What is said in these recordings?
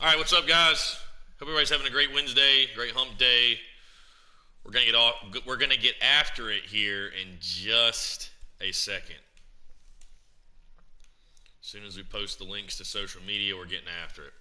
All right, what's up, guys? Hope everybody's having a great Wednesday, great hump day. We're gonna get after it here in just a second. As soon as we post the links to social media, we're getting after it.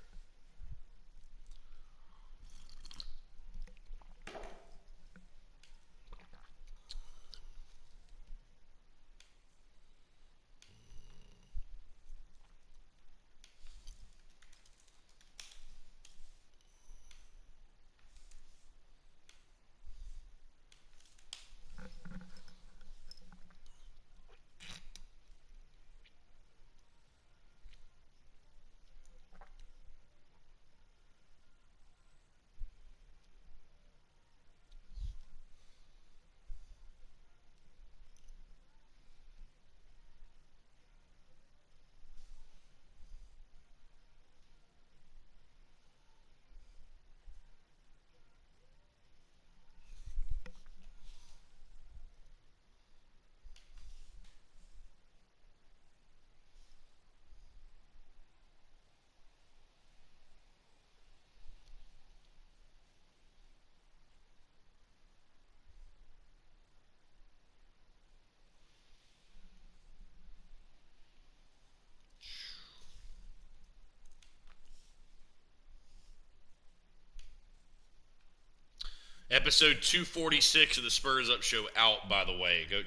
Episode 246 of the Spurs Up Show out, by the way. Go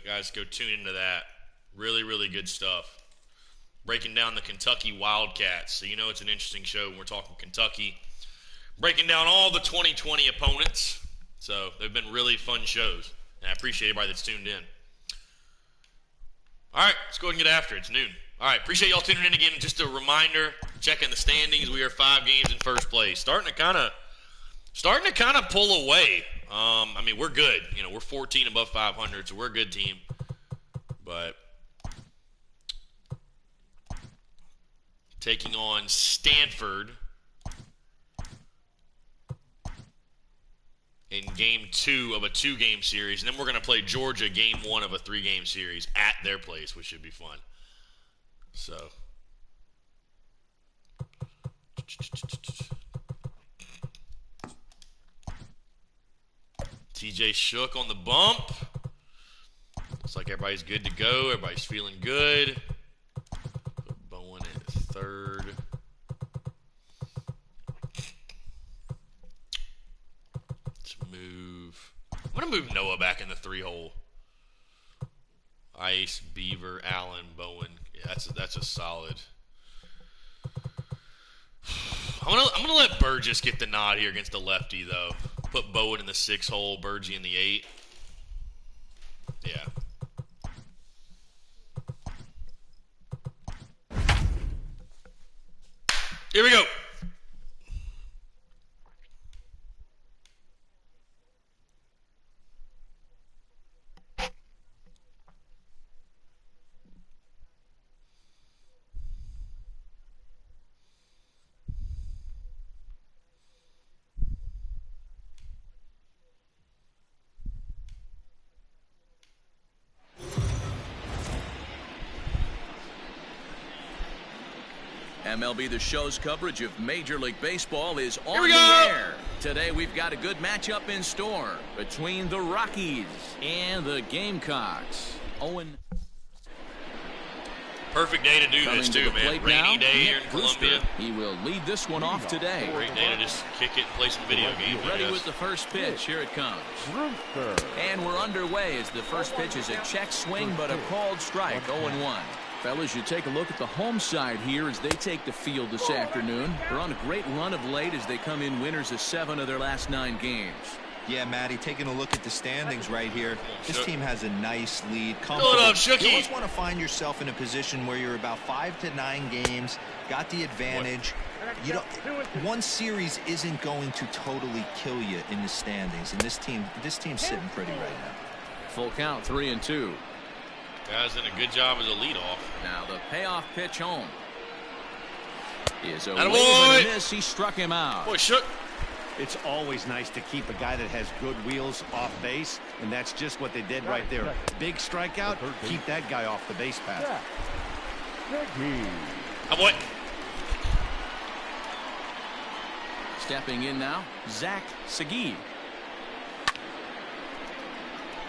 tune into that. Really, really good stuff. Breaking down the Kentucky Wildcats. So you know it's an interesting show when we're talking Kentucky. Breaking down all the 2020 opponents. So they've been really fun shows. And I appreciate everybody that's tuned in. All right, let's go ahead and get after it. It's noon. All right, appreciate y'all tuning in again. Just a reminder, checking the standings. We are 5 games in first place. Starting to kind of pull away. I mean, we're good. You know, we're 14 above 500, so we're a good team. But taking on Stanford in game 2 of a 2-game series. And then we're going to play Georgia game 1 of a 3-game series at their place, which should be fun. So TJ shook on the bump. Looks like everybody's good to go. Everybody's feeling good. Put Bowen at third. Let's move. I'm going to move Noah back in the 3-hole. Ice, Beaver, Allen, Bowen. Yeah, that's a solid. I'm gonna let Burgess get the nod here against the lefty, though. Put Bowen in the 6-hole, Burgie in the 8. Yeah. Here we go. MLB The Show's coverage of Major League Baseball is on the air. Today we've got a good matchup in store between the Rockies and the Gamecocks. Owen. Perfect day to do this too, man. Rainy day here in Columbia. He will lead this one off today. Great day to just kick it and play some video games. Ready with the first pitch. Here it comes. And we're underway as the first pitch is a check swing, but a called strike. 0-1. Fellas, you take a look at the home side here as they take the field this afternoon. They're on a great run of late as they come in winners of 7 of their last 9 games. Yeah, Matty, taking a look at the standings right here. This team has a nice lead. Hold up, Shooky. You always want to find yourself in a position where you're about 5 to 9 games, got the advantage. You don't, one series isn't going to totally kill you in the standings, and this team's sitting pretty right now. Full count, 3-2. Guys done a good job as a leadoff. Now the payoff pitch home is a miss. He struck him out. Boy, Shook. It's always nice to keep a guy that has good wheels off base, and that's just what they did right there. Big strikeout, keep that guy off the base path. Oh, boy. Stepping in now, Zach Segui.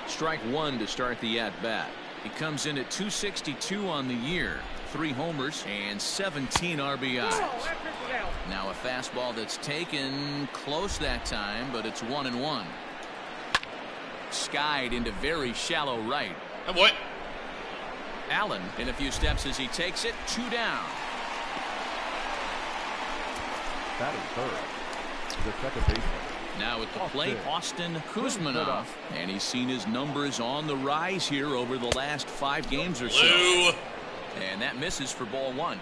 Strike one to start the at-bat. He comes in at 262 on the year, 3 homers and 17 RBIs. Now a fastball that's taken close that time, but it's 1-1. Skied into very shallow right. Oh boy. Allen in a few steps as he takes it, 2 down. That is third. The second baseman. Now at the plate, Austin Kuzmanov, and he's seen his numbers on the rise here over the last 5 games or so. Blue. And that misses for ball 1.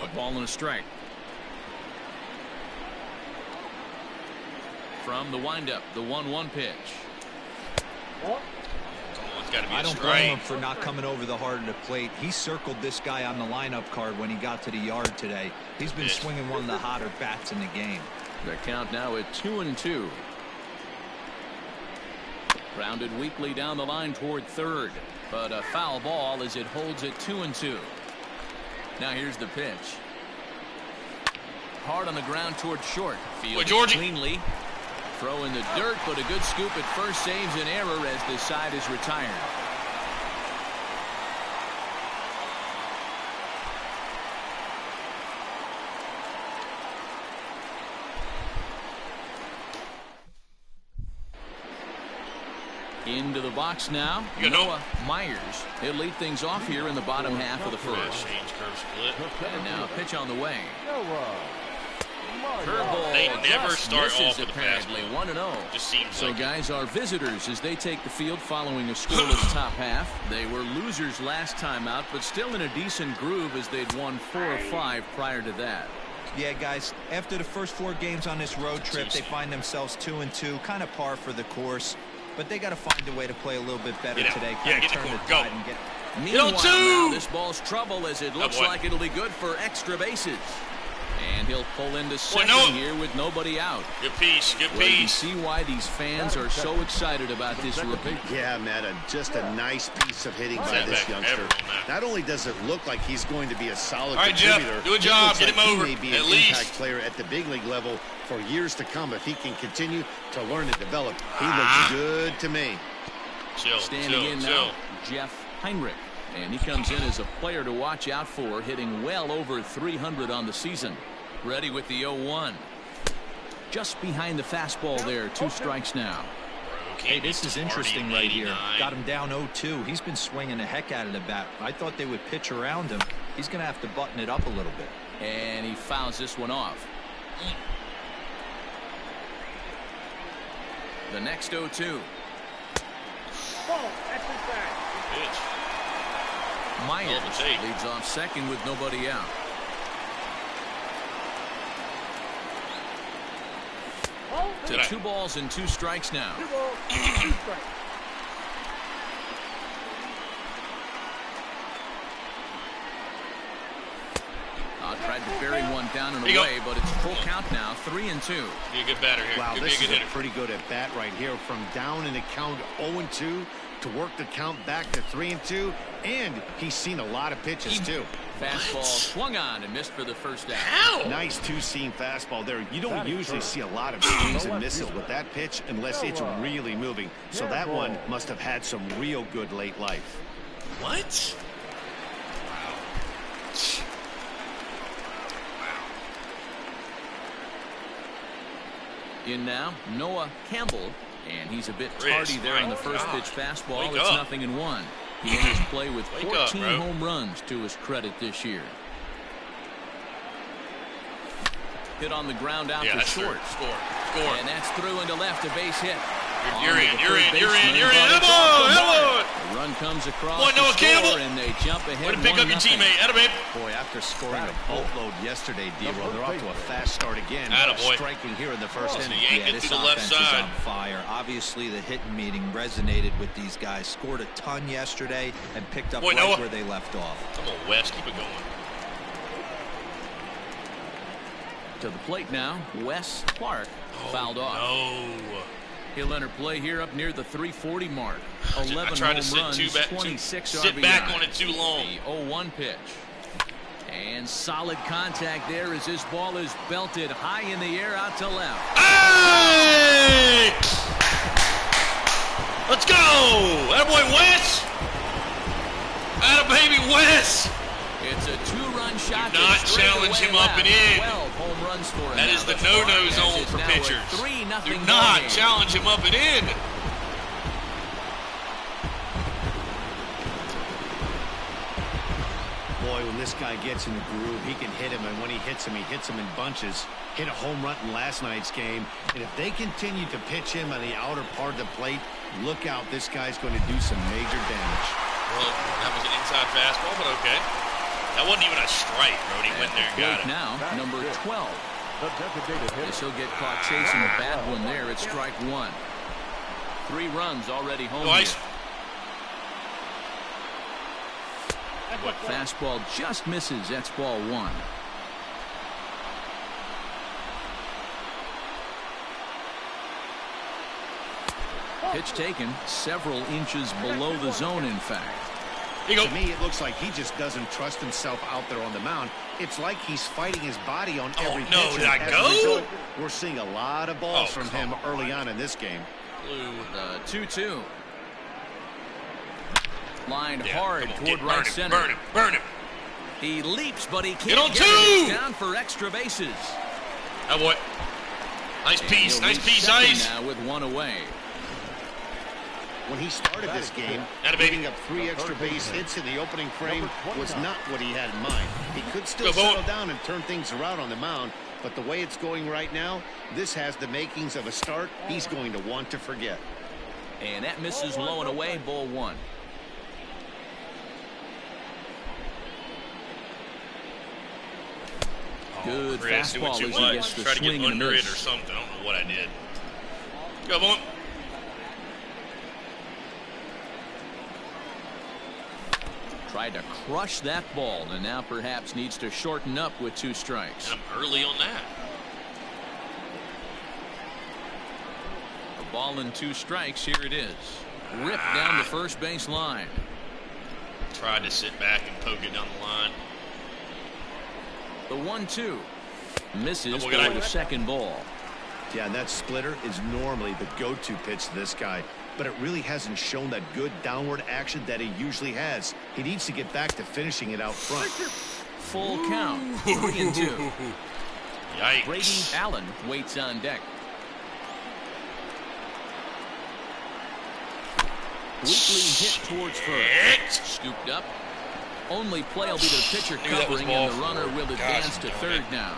A ball and a strike. From the windup, the 1-1 pitch. I don't blame him for not coming over the heart of the plate. He circled this guy on the lineup card when he got to the yard today. He's been swinging one of the hotter bats in the game. The count now at 2-2. Grounded weakly down the line toward third, but a foul ball as it holds it 2-2. Now here's the pitch. Hard on the ground toward short. Field cleanly. Throw in the dirt, but a good scoop at first saves an error as the side is retired. Into the box now, Noah Myers. He'll lead things off here in the bottom half of the first. And now a pitch on the way. Curveball. They never start off with apparently 1-0. Just seems so like guys are visitors as they take the field following a scoreless top half. They were losers last time out, but still in a decent groove as they'd won 4 or 5 prior to that. Yeah, guys, after the first 4 games on this road trip, they find themselves 2-2, kind of par for the course. But they got to find a way to play a little bit better today. Yeah, get turn the the go. tide and get. Meanwhile, now this ball's trouble as it looks like it'll be good for extra bases. And he'll pull into second here with nobody out. Good piece, good well, you can piece. see why these fans are so excited about this rookie. Yeah, Matt, just a nice piece of hitting by this youngster. Not only does it look like he's going to be a solid contributor, Jeff, do a job, get him over. He may be an impact player at the big league level for years to come if he can continue to learn and develop. He looks good to me. Standing in now, Jeff Heinrich. And he comes in as a player to watch out for, hitting well over 300 on the season. Ready with the 0-1. Just behind the fastball there. 2 strikes now. Hey, this is interesting right here. Got him down 0-2. He's been swinging the heck out of the bat. I thought they would pitch around him. He's going to have to button it up a little bit. And he fouls this one off. The next 0-2. Myers leads off second with nobody out. To 2 balls and 2 strikes now. Tried to bury one down and away, but it's full count now, 3-2. Be a good batter here. Wow, this is a pretty good at bat right here. From down in the count 0-2 to work the count back to 3-2, and he's seen a lot of pitches too. Fastball swung on and missed for the first out. Ow! Nice 2-seam fastball there. You don't usually see a lot of swings and misses with that pitch unless it's really moving. So that one must have had some real good late life. What? In now, Noah Campbell, and he's a bit tardy there on the first pitch fastball. It's 0-1. He enters play with 14 home runs to his credit this year. Hit on the ground out to short. Score. And that's through into left, a base hit. You're in. Hello. The run comes across Noah Campbell, and they jump ahead. Way to pick up your teammate. Attaboy. Boy, after scoring a boatload yesterday, D-Roll, they're off to a fast start again. Striking here in the first inning. Yeah, this offense is on fire. Obviously, the hitting meeting resonated with these guys. Scored a ton yesterday and picked up where they left off. Come on, Wes, keep it going. To the plate now, Wes Clark fouled off. No. He'll enter play here up near the 340 mark. 11 home runs, 26 RBIs. Sit back on it too long. The 0-1 pitch. And solid contact there as this ball is belted high in the air out to left. Hey! Let's go! That boy Wes! Atta baby Wes! It's a two-run shot. Do not challenge him up and in. 12 home runs for him. That is the no-no zone for pitchers. Do not challenge him up and in. Boy, when this guy gets in the groove, he can hit him, and when he hits him in bunches. Hit a home run in last night's game, and if they continue to pitch him on the outer part of the plate, look out, this guy's going to do some major damage. Well, that was an inside fastball, but okay. That wasn't even a strike, bro. He went there and got it. Now, number 12. This will get caught chasing a bad one there. It's strike one. 3 runs already home. Nice. Fastball just misses. That's ball 1. Pitch taken several inches below the zone, in fact. To me, it looks like he just doesn't trust himself out there on the mound. It's like he's fighting his body on every pitch. Oh, no, did I go? Result, we're seeing a lot of balls from him early on in this game. 2-2. Lined hard toward right center. Burn him, burn him. He leaps, but he can't get on 2. It's down for extra bases. Oh, boy. Nice piece, Ice. Now with 1 away. When he started this game, giving up 3 extra base hits in the opening frame was not what he had in mind. He could still settle down and turn things around on the mound, but the way it's going right now, this has the makings of a start he's going to want to forget. And that misses low and away, ball 1. Good fastball as he gets the swing and under miss. it or something. I don't know what I did. Go, boy. Tried to crush that ball, and now perhaps needs to shorten up with 2 strikes. And I'm early on that. A ball and 2 strikes. Here it is. Ripped down the first base line. Tried to sit back and poke it down the line. The 1-2 misses for the second ball. Yeah, and that splitter is normally the go-to pitch to this guy, but it really hasn't shown that good downward action that he usually has. He needs to get back to finishing it out front. Full count. 3-2. Yikes. Brady Allen waits on deck. Weakly hit towards first. Scooped up. Only play will be the pitcher covering, and the runner will advance to third now.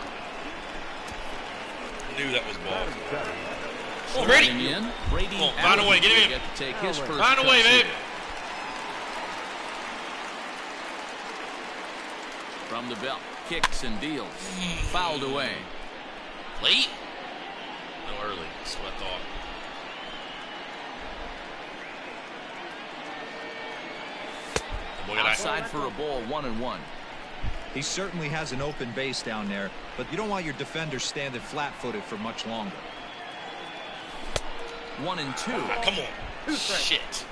I knew that was ball. Oh, Brady. Brady find a way, get him in. To take his first find a way, babe. From the belt, kicks and deals. Fouled away. Late? No, early. That's what I thought. Outside for a ball, 1-1. He certainly has an open base down there, but you don't want your defender standing flat-footed for much longer. 1-2. Come on. Shit.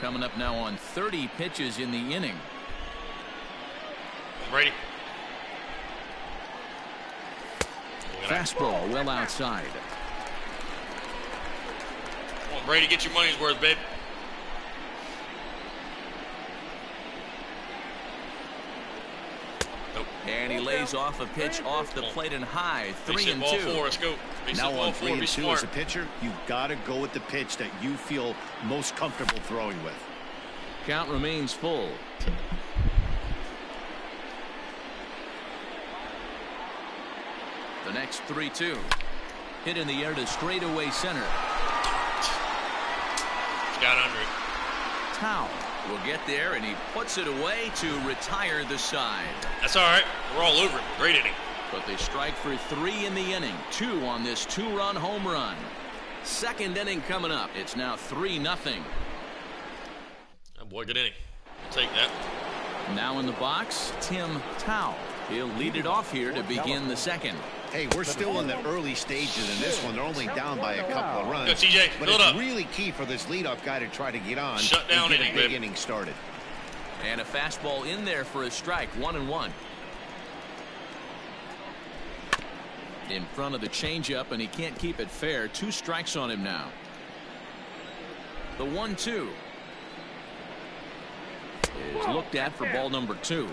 Coming up now on 30 pitches in the inning. Brady. Fastball well outside. Come on, Brady, get your money's worth, babe. And he lays off a pitch off the plate and high. 3-2. Let's go. Now on 3-2 as a pitcher, you've got to go with the pitch that you feel most comfortable throwing with. Count remains full. The next 3-2. Hit in the air to straightaway center. Got under it. Tao will get there, and he puts it away to retire the side. That's all right. We're all over it. Great inning. But they strike for 3 in the inning. 2 on this 2-run home run. Second inning coming up. It's now 3-0. Oh boy, good inning. I'll take that. Now in the box, Tim Tao. He'll lead it off here to begin the second. Hey, we're still in the early stages in this one. They're only down by a couple of runs. Go, TJ. But it's really key for this leadoff guy to try to get on. Shut down and get inning, a big baby. inning started. And a fastball in there for a strike. 1-1. In front of the changeup, and he can't keep it fair. 2 strikes on him now. The 1-2 is looked at for ball number 2.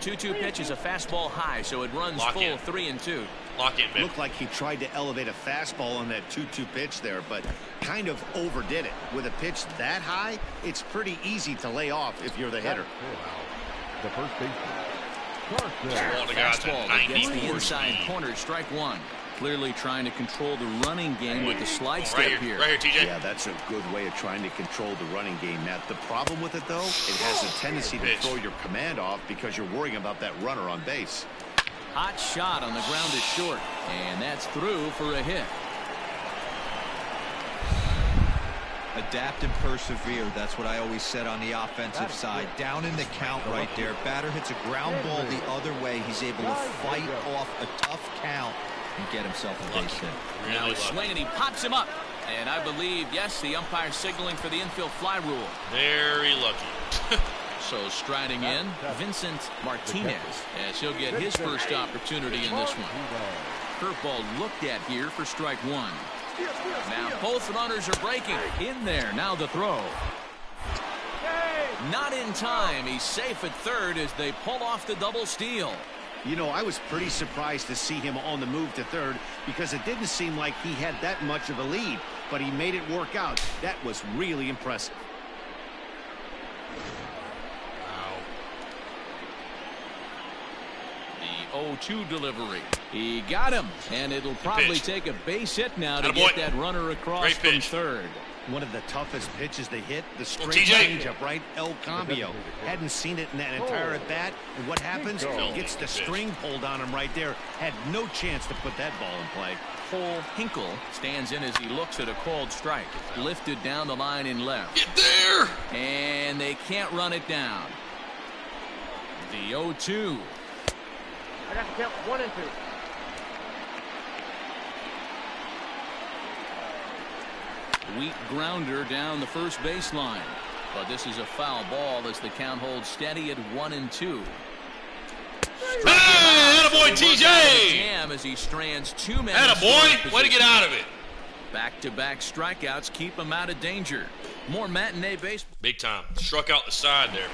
Two pitch is a fastball high, so it runs Lock full in. 3-2. Lock in, baby. Looked like he tried to elevate a fastball on that 2-2 pitch there, but kind of overdid it. With a pitch that high, it's pretty easy to lay off if you're the hitter. The first baseman. Ball to guys at Fastball that gets the 94 inside speed. corner. Strike 1. Clearly trying to control the running game with the slide step Right here, TJ. Yeah, that's a good way of trying to control the running game, Matt. The problem with it, though, it has a tendency to throw your command off because you're worrying about that runner on base. Hot shot on the ground is short, and that's through for a hit. Adapt and persevere. That's what I always said on the offensive side. Down in the count right there. Batter hits a ground ball the other way. He's able to fight off a tough count and get himself a base hit. Now he's swinging, he pops him up. And I believe, yes, the umpire signaling for the infield fly rule. Very lucky. So striding in, Vincent Martinez, as he'll get his first opportunity in this one. Curveball looked at here for strike 1. Now both runners are breaking. In there, now the throw. Not in time. He's safe at third as they pull off the double steal. You know, I was pretty surprised to see him on the move to third because it didn't seem like he had that much of a lead, but he made it work out. That was really impressive. The 0-2 delivery. He got him, and it'll probably take a base hit now to get that runner across from third. One of the toughest pitches they hit, the straight TJ. changeup, right? El Cambio. Hadn't seen it in that entire at bat. And what happens? Gets the string pulled on him right there. Had no chance to put that ball in play. Cole Hinkle stands in as he looks at a called strike. Lifted down the line in left. Get there! And they can't run it down. The 0-2. I got to count 1 and 2. Weak grounder down the first baseline. But this is a foul ball as the count holds steady at 1-2. Hey, attaboy, TJ! Jam as he strands 2 men. Attaboy! Way to get out of it. Back-to-back strikeouts keep him out of danger. More matinee baseball. Big time. Struck out the side there.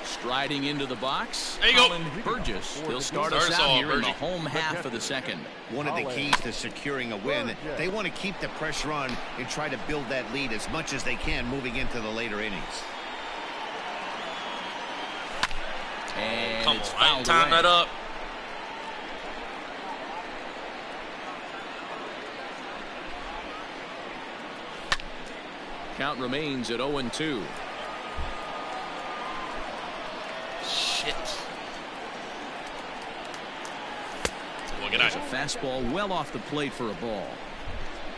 Striding into the box. There you go. Colin Burgess. He'll start us out here in the home half of the second. One of the keys to securing a win, they want to keep the pressure on and try to build that lead as much as they can moving into the later innings. And Come it's on, fouled time away. that up. Count remains at 0-2. Shit. Well, good There's night. a fastball well off the plate for a ball.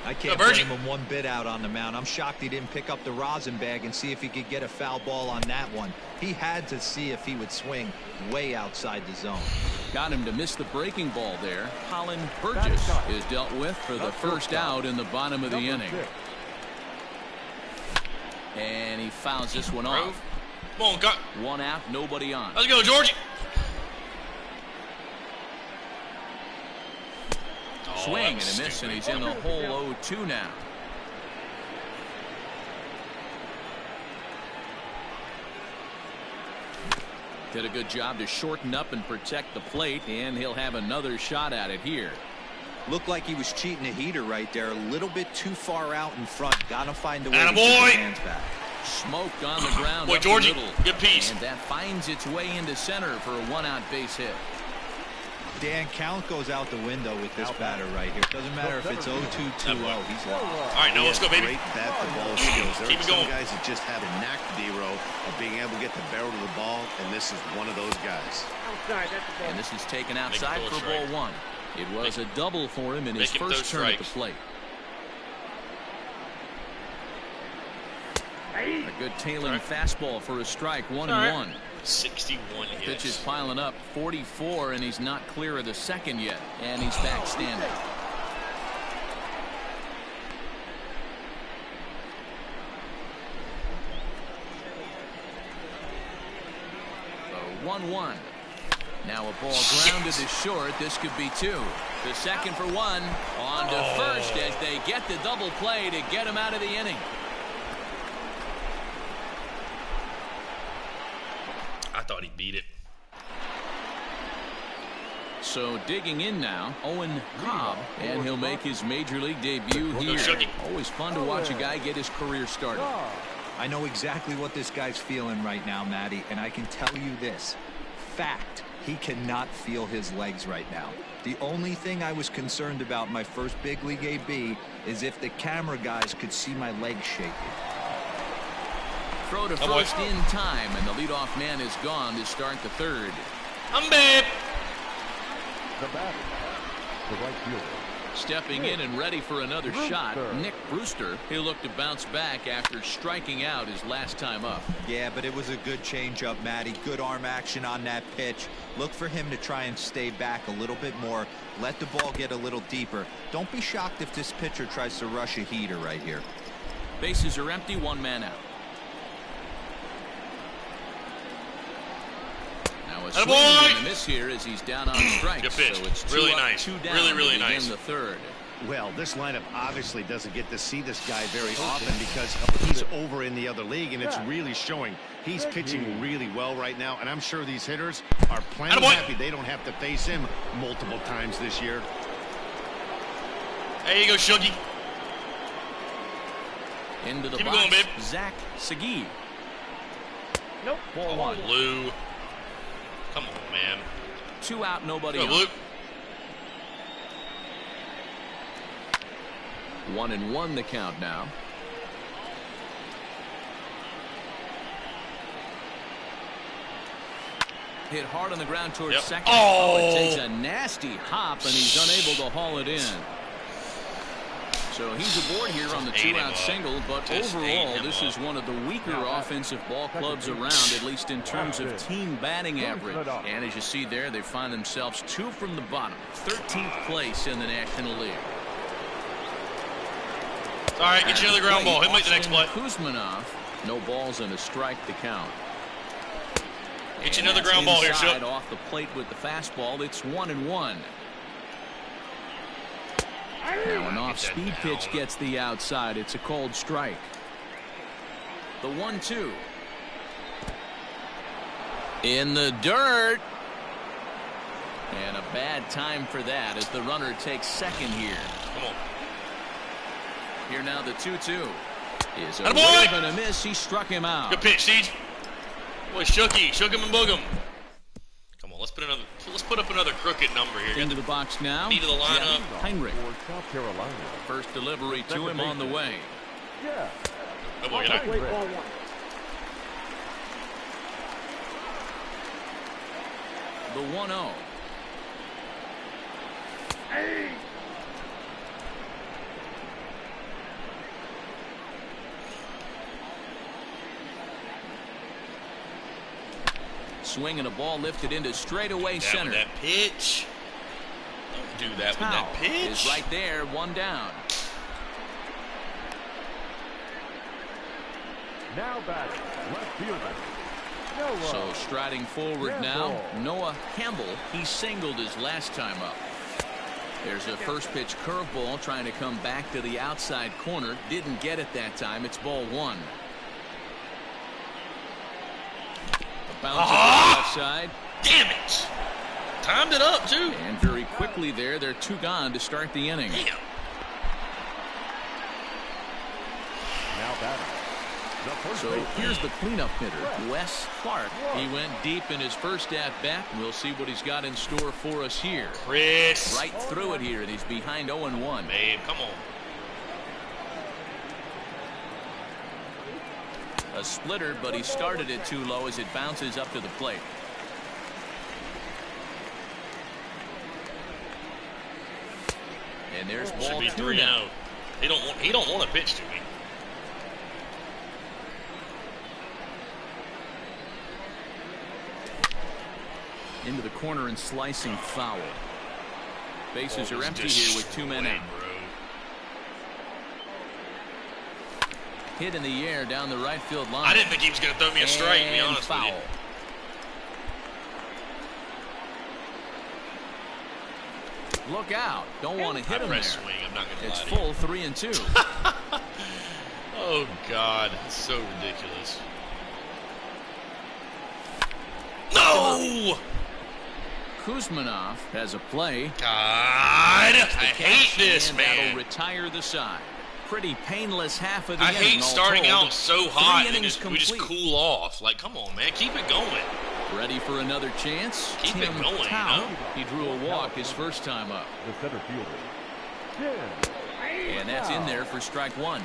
I can't blame him one bit out on the mound. I'm shocked he didn't pick up the rosin bag and see if he could get a foul ball on that one. He had to see if he would swing way outside the zone. Got him to miss the breaking ball there. Colin Burgess is dealt with for the first out in the bottom of the inning. And he fouls this one off. Come on, got 1 out, nobody on. Let's go, Georgie. Swing and a miss, and he's in the hole 0-2 now. Did a good job to shorten up and protect the plate, and he'll have another shot at it here. Looked like he was cheating a heater right there. A little bit too far out in front. Got to find a way to get his hands back. Smoked on the ground. Boy, up Georgie, the middle. good piece. And that finds its way into center for a 1-out base hit. Dan, count goes out the window with this batter right here. Doesn't matter if it's 0-2, 2-0. He's lost. All right, now let's go, baby. Great bat to ball skills. There Keep are it some going. guys that just have a knack, D-Row, of being able to get the barrel to the ball, and this is one of those guys. Outside, that's the ball. And this is taken outside Make it for throw a ball 1. It was a double for him in his Make him first throw turn at the strikes. plate. A good tailing fastball for a strike. 1-1. 61 hits. Pitch is piling up. 44, and he's not clear of the second yet. And he's back standing. 1-1. Now a ball grounded to short. This could be 2. The second for 1. On to first as they get the double play to get him out of the inning. I thought he beat it. So digging in now, Owen Cobb, and he'll make his major league debut here. Always fun to watch a guy get his career started. I know exactly what this guy's feeling right now, Matty, and I can tell you this. Fact, he cannot feel his legs right now. The only thing I was concerned about my first big league AB is if the camera guys could see my legs shaking. Throw to first in time, and the leadoff man is gone to start the third. I'm babe. The batter, the right fielder. Stepping in and ready for another shot, Nick Brewster. He'll look to bounce back after striking out his last time up. Yeah, but it was a good changeup, Matty. Good arm action on that pitch. Look for him to try and stay back a little bit more. Let the ball get a little deeper. Don't be shocked if this pitcher tries to rush a heater right here. Bases are empty, 1 man out. Now a swing and a miss here as he's down on strikes. Good pitch. So it's 2 really up, nice. 2 down Really to begin nice. the third. Well, this lineup obviously doesn't get to see this guy very often because he's over in the other league, and it's really showing. He's pitching really well right now, and I'm sure these hitters are plenty happy they don't have to face him multiple times this year. There you go, Shuggy. Into the Keep it box, going, babe. Zach Segui. Nope. Come on, Lou. Come on, man. 2 out, nobody Go, on. Lou. 1-1 the count now. Hit hard on the ground towards second. It takes a nasty hop, and he's unable to haul it in. So he's aboard here on the 2-out single, but overall, this is one of the weaker offensive ball clubs around, at least in terms of team batting average. And as you see there, they find themselves 2 from the bottom, 13th place in the National League. All right, get you another ground ball. He'll make the next play. Kuzmanov, no balls and a strike to count. Get you another ground ball here, Shug. Off the plate with the fastball. It's 1-1. Now an off-speed pitch gets the outside. It's a cold strike. The 1-2. In the dirt. And a bad time for that as the runner takes second here. Come on. Here now the 2-2. Is a Attaboy! wave and a miss. He struck him out. Good pitch, Siege. Boy, Shooky. Shook him and boog him. Come on, let's put up another crooked number here. Into the box now. Knee to the lineup. Heinrich. For South Carolina. First delivery to him on the way. Yeah. Oh, boy, get out. Wait, ball 1. The 1-0. Hey! Swing and a ball lifted into straightaway center. With that pitch. Don't do that with that pitch. Is right there, 1 down. Now batting, left fielder. So striding forward now, Noah Campbell. He singled his last time up. There's a first pitch curveball trying to come back to the outside corner. Didn't get it that time. It's ball 1. A bounce to the left side. Damn it. Timed it up, too. And very quickly there, they're 2 gone to start the inning. Damn. Now batting. So here's the cleanup hitter, Wes Clark. He went deep in his first at-bat. We'll see what he's got in store for us here. Chris. Right through it here, and he's behind 0-1. Babe, come on. A splitter, but he started it too low as it bounces up to the plate. And there's ball 2 now. He don't want to pitch to me. Into the corner and slicing foul. Bases are empty here with 2 men out. Hit in the air down the right field line. I didn't think he was going to throw me a strike, to be honest with you. Look out. Don't want to hit him there. Swing. I'm not gonna it's lie full 3-2. Oh, God. It's so ridiculous. No! Kuzmanov has a play. God, I hate this, man. That'll retire the side. Pretty painless half of the I inning. hate starting out so hot and we just complete. cool off. Like, come on, man. Keep it going. Ready for another chance? Keep it going, you know? He drew a walk his first time up. The center fielder. And that's in there for strike one.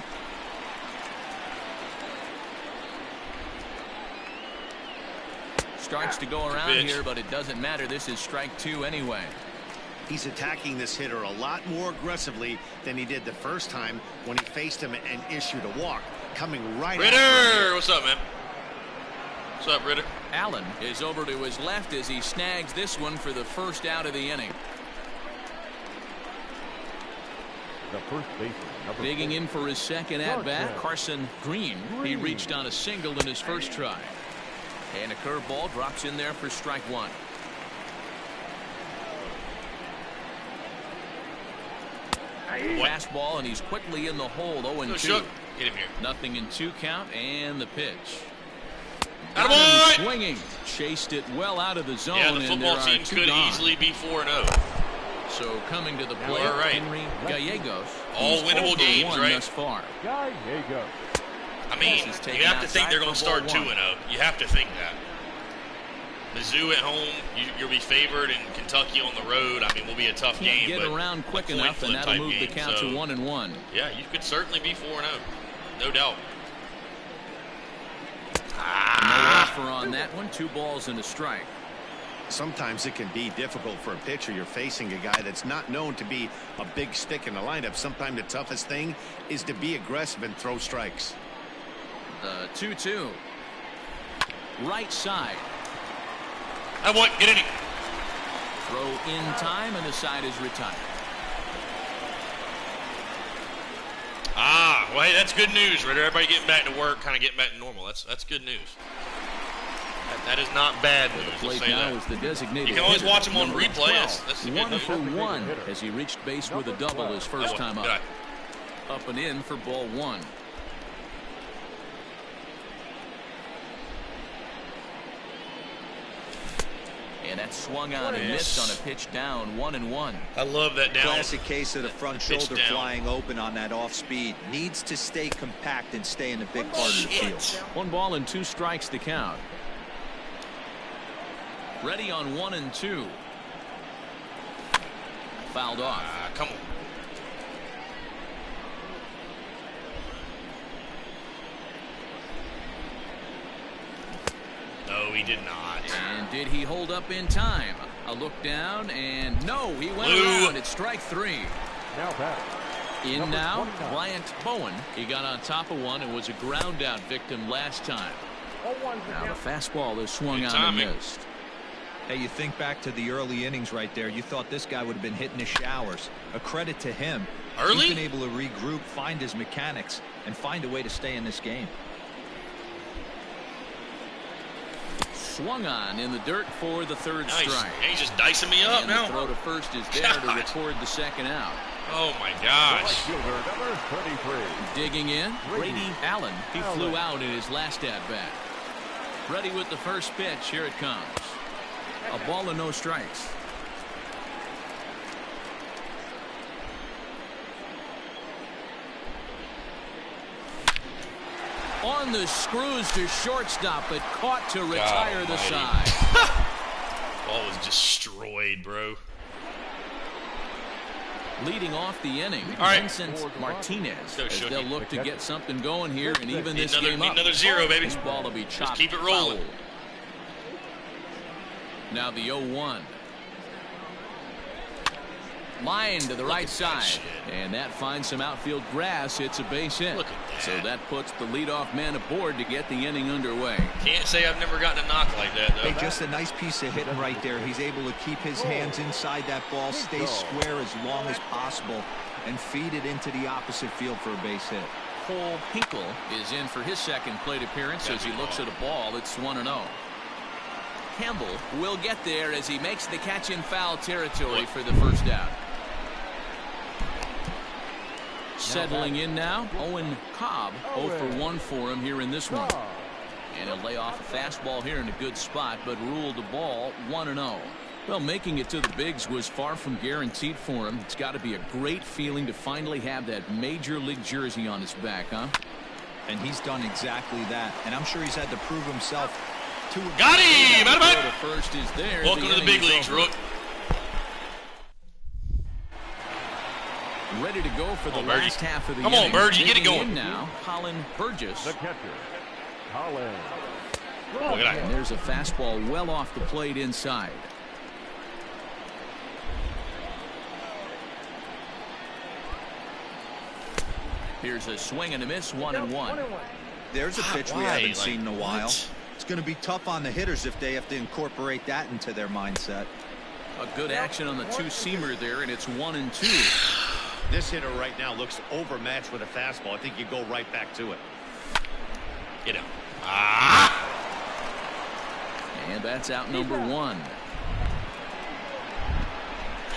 Strikes to go around here, but it doesn't matter. This is strike two anyway. He's attacking this hitter a lot more aggressively than he did the first time when he faced him and issued a walk. Coming right Ritter! at him. What's up, man? What's up, Ritter? Allen is over to his left as he snags this one for the first out of the inning. The first baseman, Digging in for his second at-bat, Carson Green. He reached on a single in his first try. And a curveball drops in there for strike one. Fastball, and he's quickly in the hole. 0-2. Get him here. Nothing in 2 count, and the pitch. Attaboy! Swinging, chased it well out of the zone. Yeah, the football team could gone. easily be 4-0. So coming to the plate, Henry Gallegos. All winnable games, right? Thus far. Gallegos. I mean, you have to think they're going to start 2-0. You have to think that. Mizzou at home, you'll be favored, and Kentucky on the road. I mean, will be a tough game. Get but around quick enough, and that'll move the count to 1-1. Yeah, you could certainly be 4-0, no doubt. No offer on that one. 2 balls and a strike. Sometimes it can be difficult for a pitcher. You're facing a guy that's not known to be a big stick in the lineup. Sometimes the toughest thing is to be aggressive and throw strikes. The 2-2. Right side. I want get in. Throw in time, and the side is retired. Well, hey, that's good news, right? Everybody getting back to work, kind of getting back to normal. That's good news. That is not bad news. Plate now is the designated. You can always watch him on replay. That's the good 1 news. for 1 as he reached base with a double his first time up. Up and in for ball 1. And that swung on and missed on a pitch down. 1-1. I love that down. Classic case of the front shoulder flying open on that off speed. Needs to stay compact and stay in the big part of the field. 1 ball and 2 strikes to count. Ready on 1-2. Fouled off. Come on. No, he did not. And did he hold up in time? A look down, and no, he went around. It's strike 3. Now back. In now, Bryant Bowen. He got on top of one and was a ground out victim last time. Now the fastball is swung on and missed. Hey, you think back to the early innings right there. You thought this guy would have been hitting his showers. A credit to him. Early? He's been able to regroup, find his mechanics, and find a way to stay in this game. Swung on in the dirt for the third strike. He's just dicing me up and now. The throw to first is there to record the second out. Oh my gosh. Fielder number 33. Digging in, Brady Allen. He flew out in his last at bat. Ready with the first pitch. Here it comes. A ball and no strikes. On the screws to shortstop, but caught to retire the side. Ball was destroyed, bro. Leading off the inning, Vincent Martinez. As they'll look to get something going here and even this game up. Another 0, baby. This ball will be chopped. Just keep it rolling. Foul. Now the 0-1. Line to the right side. And that finds some outfield grass. It's a base hit. So that puts the leadoff man aboard to get the inning underway. Can't say I've never gotten a knock like that, though. Hey, just a nice piece of hitting right there. He's able to keep his hands inside that ball, stay square as long as possible, and feed it into the opposite field for a base hit. Cole Hinkle is in for his second plate appearance as he looks at a ball. It's 1-0. Campbell will get there as he makes the catch in foul territory for the first out. Settling in now, Owen Cobb, 0 for 1 for him here in this one. And he'll lay off a fastball here in a good spot, but ruled the ball 1-0. Well, making it to the bigs was far from guaranteed for him. It's got to be a great feeling to finally have that major league jersey on his back, huh? And he's done exactly that. And I'm sure he's had to prove himself to. Got him! Out of it! The first is there. Welcome to the big leagues, Rook. Ready to go for the last half of the inning. Come on, Burge, get it going. Now, Colin Burgess. The catcher, Colin. Look at that. And there's a fastball well off the plate inside. Here's a swing and a miss, 1-1. There's a pitch we haven't seen in a while. It's going to be tough on the hitters if they have to incorporate that into their mindset. A good action on the two-seamer there, and it's 1-2. This hitter right now looks overmatched with a fastball. I think you go right back to it. Get him. Ah! And that's out number 1.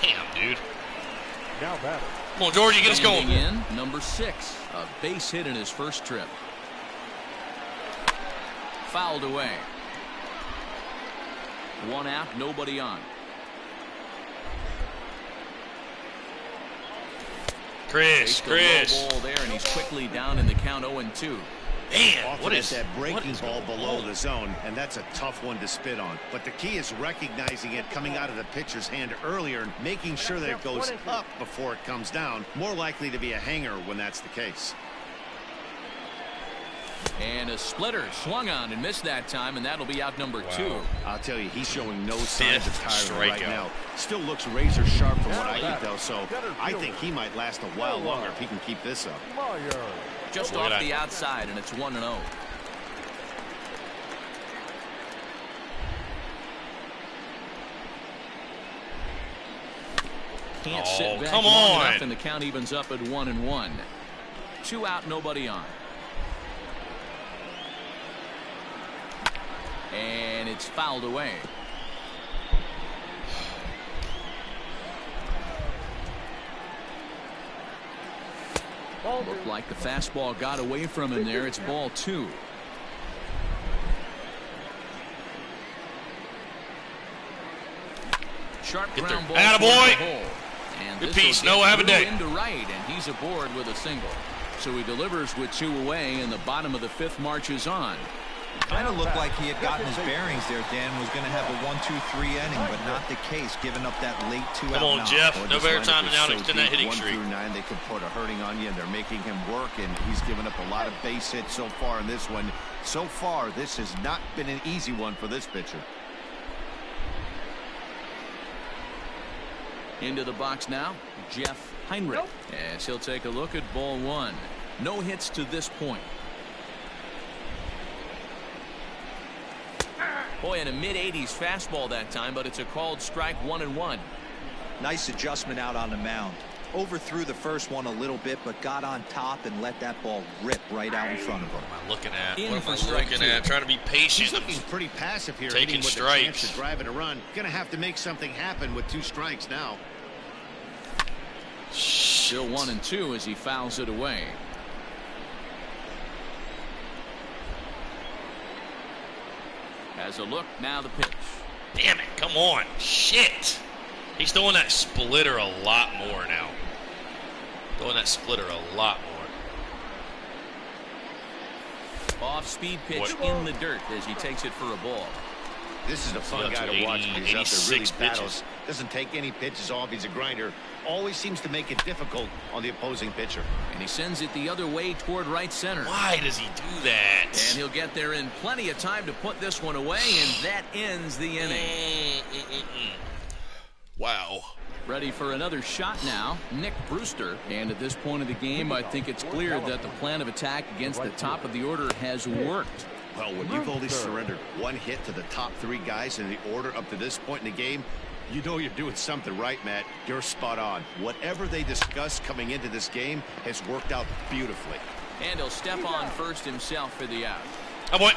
Damn, dude. Now batter. Come on, Georgie, get us going. In number 6, a base hit in his first trip. Fouled away. 1 out, nobody on. Chris. Ball there, and he's quickly down in the count 0-2. Man, what is that breaking ball below the zone, and that's a tough one to spit on. But the key is recognizing it coming out of the pitcher's hand earlier and making sure that it goes up before it comes down. More likely to be a hanger when that's the case. And a splitter swung on and missed that time, and that'll be out number 2. I'll tell you, he's showing no signs of tiring right now. Still looks razor sharp from what I can tell, so I think he might last a while longer if he can keep this up. Just off the outside, and it's 1-0. Can't sit back long enough, and the count evens up at 1-1. 2 out, nobody on. And it's fouled away. Looked like the fastball got away from him there. It's ball 2. Sharp ground ball. Attaboy. And good piece. No, have a day. Into right, and he's aboard with a single. So he delivers with 2 away, and the bottom of the 5th marches on. Kind of looked like he had gotten his bearings there. Dan was going to have a 1-2-3 inning, but not the case, giving up that late 2-out. Come on, Jeff. No better time than now to extend that hitting streak. 1 through 9, they could put a hurting on you, and they're making him work, and he's given up a lot of base hits so far in this one. So far, this has not been an easy one for this pitcher. Into the box now, Jeff Heinrich. As he'll take a look at ball 1. No hits to this point. Boy, in a mid-80s fastball that time, but it's a called strike, 1-1. Nice adjustment out on the mound. Overthrew the first one a little bit, but got on top and let that ball rip right out in front of him. What am I looking at? What am I looking at? Trying to be patient. He's looking pretty passive here. Taking with strikes. A chance to drive it a run. Gonna have to make something happen with 2 strikes now. Still 1-2 as he fouls it away. Has a look, now the pitch. Damn it, come on. Shit. He's throwing that splitter a lot more now. Throwing that splitter a lot more. Off-speed pitch in the dirt as he takes it for a ball. This is a fun guy to watch when he's out there really battles. Doesn't take any pitches off. He's a grinder. Always seems to make it difficult on the opposing pitcher. And he sends it the other way toward right center. Why does he do that? And he'll get there in plenty of time to put this one away, and that ends the inning. Wow. Ready for another shot now, Nick Brewster. And at this point of the game, I think it's clear that the plan of attack against the top of the order has worked. Well, when you've only surrendered 1 hit to the top 3 guys in the order up to this point in the game, you know you're doing something right, Matt. You're spot on. Whatever they discussed coming into this game has worked out beautifully. And he'll step on first himself for the out. Oh, boy.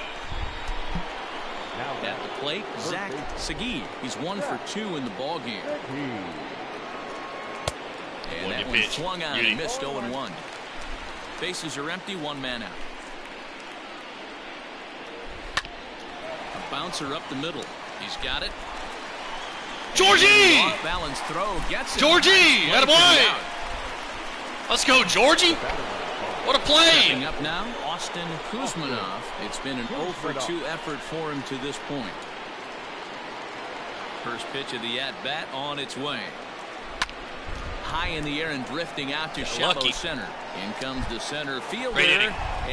At the plate, Zach Segui. He's 1 for 2 in the ball game. And that one swung on and missed 0-1. Bases are empty, one man out. A bouncer up the middle. He's got it. Georgie! Off-balance throw gets it. Georgie! Attaboy! Let's go, Georgie! What a play! Stepping up now, Austin Kuzmanov. It's been an 0 for 2 effort for him to this point. First pitch of the at-bat on its way. High in the air and drifting out to shallow center. In comes the center fielder.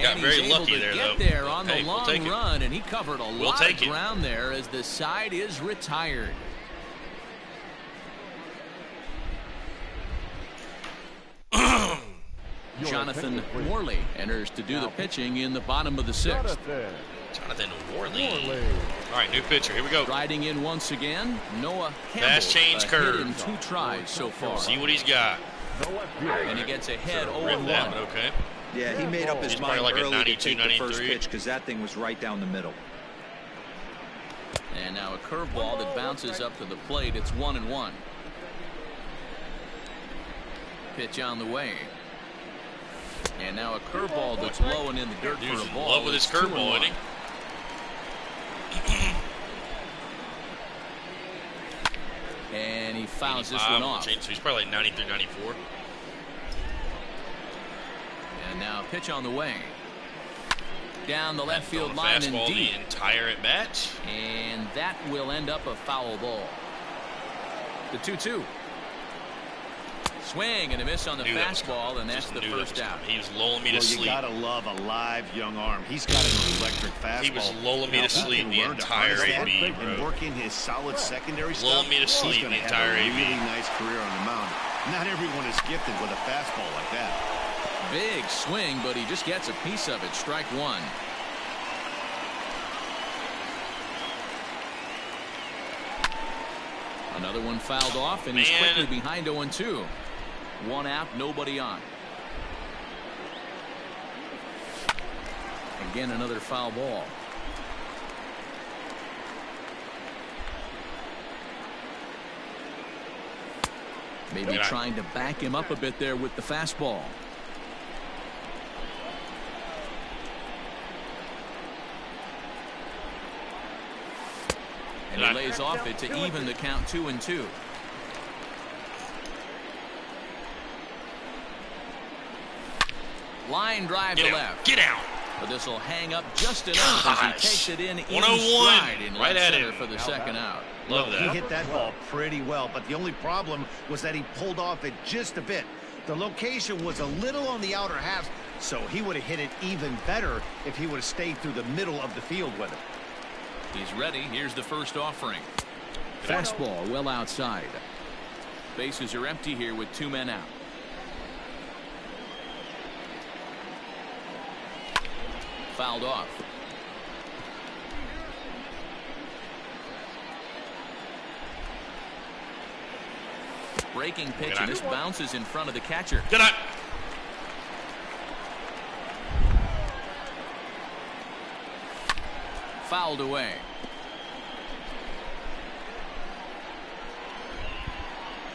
Got very lucky there, though. Get there on the long run, and he covered a lot of ground there as the side is retired. Jonathan Worley enters to do the pitching in the bottom of the 6th. Jonathan Worley. All right, new pitcher. Here we go. Riding in once again, Noah Campbell. Fast change curve. In 2 tries so far. See what he's got. And he gets ahead 0-1. Okay. Yeah, he made up his mind like early 92, to take 93. the first pitch because that thing was right down the middle. And now a curveball that bounces up to the plate. It's 1-1. Pitch on the way. And now a curveball that's low and in the dirt for a ball. Love with his curveball, isn't he? And he fouls this one off. So he's probably like 93, 94. And now a pitch on the way. Down the left field line and deep. The entire at bat. And that will end up a foul ball. The 2-2. Swing and a miss on the fastball, and that's the first out. He was lulling me to sleep. You gotta love a live young arm. He's got an electric fastball. He was lulling me to sleep the entire AB, bro. And working his solid secondary stuff. Lulling me to sleep the entire AB. Really nice career on the mound. Not everyone is gifted with a fastball like that. Big swing, but he just gets a piece of it. Strike 1. Another one fouled off, and he's quickly behind 0-2. 1 out, nobody on. Again, another foul ball. Maybe trying to back him up a bit there with the fastball. And he lays off it to even the count 2-2. Line drive to left. Get out. But this will hang up just enough as he takes it in 101 right at him for the second out. Love that. He hit that ball pretty well, but the only problem was that he pulled off it just a bit. The location was a little on the outer half, so he would have hit it even better if he would have stayed through the middle of the field with it. He's ready. Here's the first offering. Fastball well outside. Bases are empty here with 2 men out. Fouled off. Breaking pitch, and this bounces in front of the catcher. Good night. Fouled away.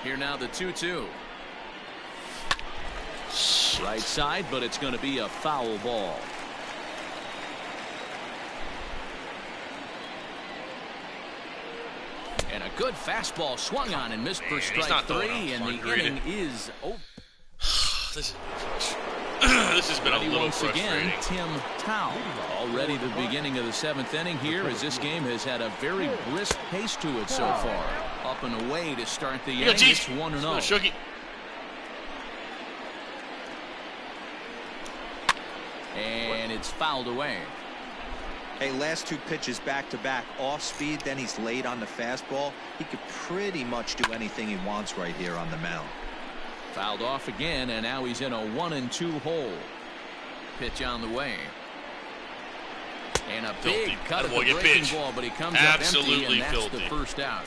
Here now the 2-2. Right side, but it's going to be a foul ball. And a good fastball swung on and missed for strike 3, and the inning is over. This has been a little frustrating. Again, Tim Tao. Already the beginning of the 7th inning here, as this game has had a very brisk pace to it so far. Up and away to start the inning. It's 1-0. And it's fouled away. Hey, last 2 pitches back-to-back off speed, then he's late on the fastball. He could pretty much do anything he wants right here on the mound. Fouled off again, and now he's in a 1-2 hole. Pitch on the way. And a big cut of the breaking ball, but he comes up empty, and that's the first out.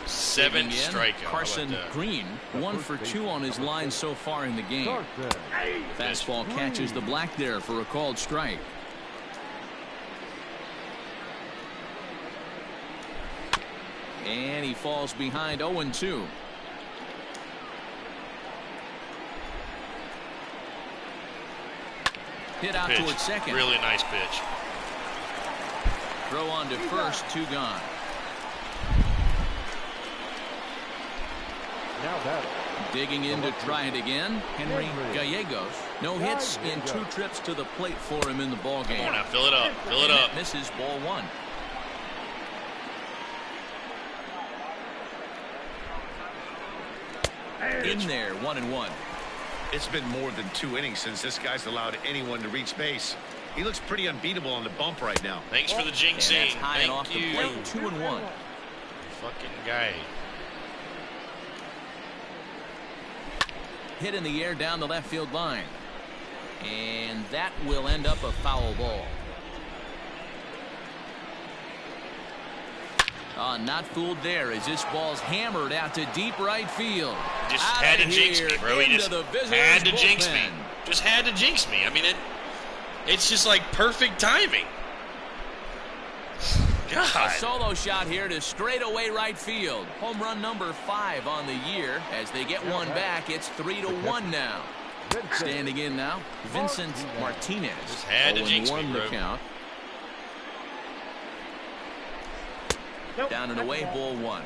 7 strikeout. Carson Green, 1 for 2 on his line so far in the game. Fastball catches the black there for a called strike. And he falls behind 0-2. Hit out towards second. Really nice pitch. Throw on to first, 2 gone. Now batting. Digging in to try it again, Henry Gallegos. No hits in 2 trips to the plate for him in the ball game. Come on now, fill it up. Fill it up. Misses, ball 1. In there, 1-1. It's been more than 2 innings since this guy's allowed anyone to reach base. He looks pretty unbeatable on the bump right now. Thanks for the jinxing. High and off Thank the you. plate, 2-1. Fucking guy. Hit in the air down the left field line. And that will end up a foul ball. Not fooled there as this ball's hammered out to deep right field. Just Out had to of jinx here, me, bro. He into just the visitors' had to jinx me. bullpen. Just had to jinx me. I mean, it's just like perfect timing. A God. solo shot here to straightaway right field. Home run number 5 on the year. As they get one back, it's 3-1 now. Standing in now, Vincent Martinez. Just had to jinx me, 0-1 bro. the count. Down and away, ball 1.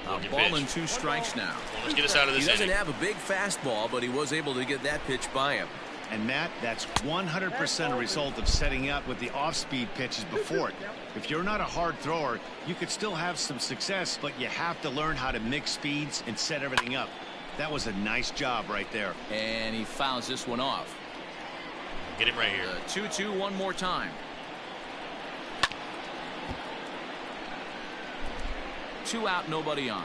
A ball and 2 strikes now. Let's get us out of this He doesn't inning. have a big fastball, but he was able to get that pitch by him. And Matt, that's 100% a result of setting up with the off-speed pitches before it. If you're not a hard thrower, you could still have some success, but you have to learn how to mix speeds and set everything up. That was a nice job right there. And he fouls this one off. Get him right here. 2-2 one more time. 2 out, nobody on.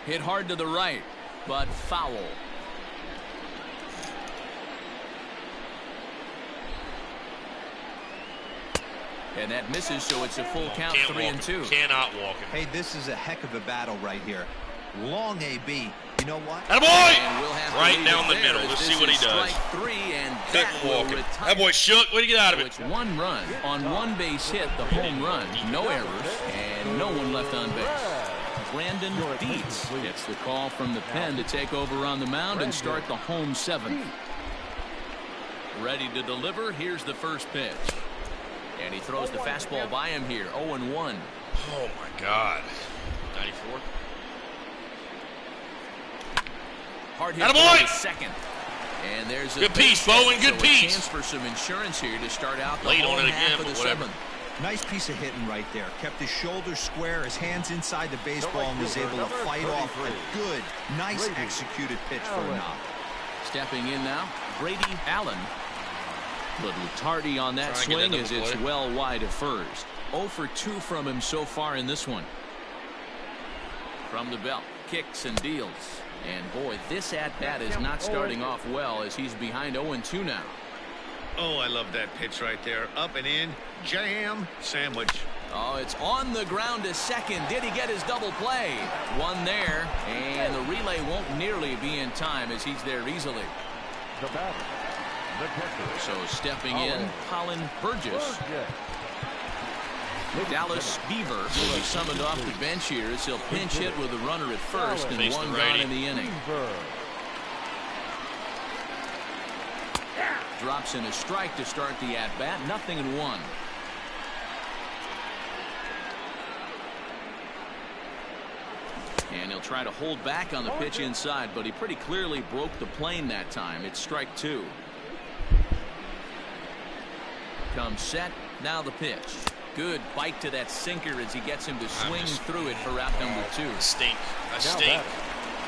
Hit hard to the right, but foul. And that misses, so it's a full count, Can't 3-2. Cannot walk him. Hey, this is a heck of a battle right here. Long AB. You know what? Attaboy! And we'll have to Right leave down it the there middle. as Let's this see what he is does. Strike 3, and Couldn't that will walk him. retire. That boy shook. What did he get out of So it? it's 1 run on 1 base hit, the home run. No errors, and no one left on base. Brandon Beats gets the call from the pen to take over on the mound and start the home 7th. Ready to deliver. Here's the first pitch. And he throws the fastball by him here. 0-1. Oh, my God. 94. Hard hit Attaboy! to second. And there's a Good piece, base hit, Bowen. Good so a piece. chance for some insurance here to start out the Late home on it half again, of the but whatever. 7th. Nice piece of hitting right there. Kept his shoulders square, his hands inside the baseball, and was able to fight off a good, nice executed pitch for a knock. Stepping in now, Brady Allen. Little tardy on that Try and get swing that as double it's play. well wide of first. 0 for 2 from him so far in this one. From the belt, kicks and deals. And boy, this at-bat is not starting off well as he's behind 0-2 now. Oh, I love that pitch right there. Up and in, jam, sandwich. Oh, it's on the ground to second. Did he get his double play? One there, and the relay won't nearly be in time as he's there easily. The batter, the catcher. So stepping in, Colin Burgess. Dallas Beaver will be summoned off the bench here as he'll pinch hit with a runner at first and Face the 1 gone righty. in the inning. Drops in a strike to start the at-bat. 0-1. And he'll try to hold back on the pitch inside, but he pretty clearly broke the plane that time. It's strike 2. Comes set. Now the pitch. Good bite to that sinker as he gets him to swing through it for route number 2. I stink. I stink.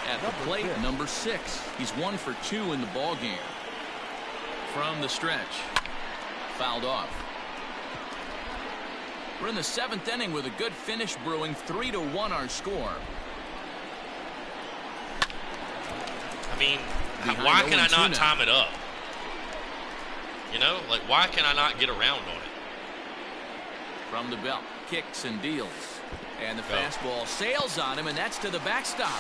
At the plate, number 6. He's 1 for 2 in the ball game. From the stretch. Fouled off. We're in the 7th inning with a good finish brewing. 3-1 our score. I mean, Behind why can I 0-2 not now. time it up? You know, like, why can I not get around on it? From the belt, kicks and deals. And the Go. fastball sails on him, and that's to the backstop.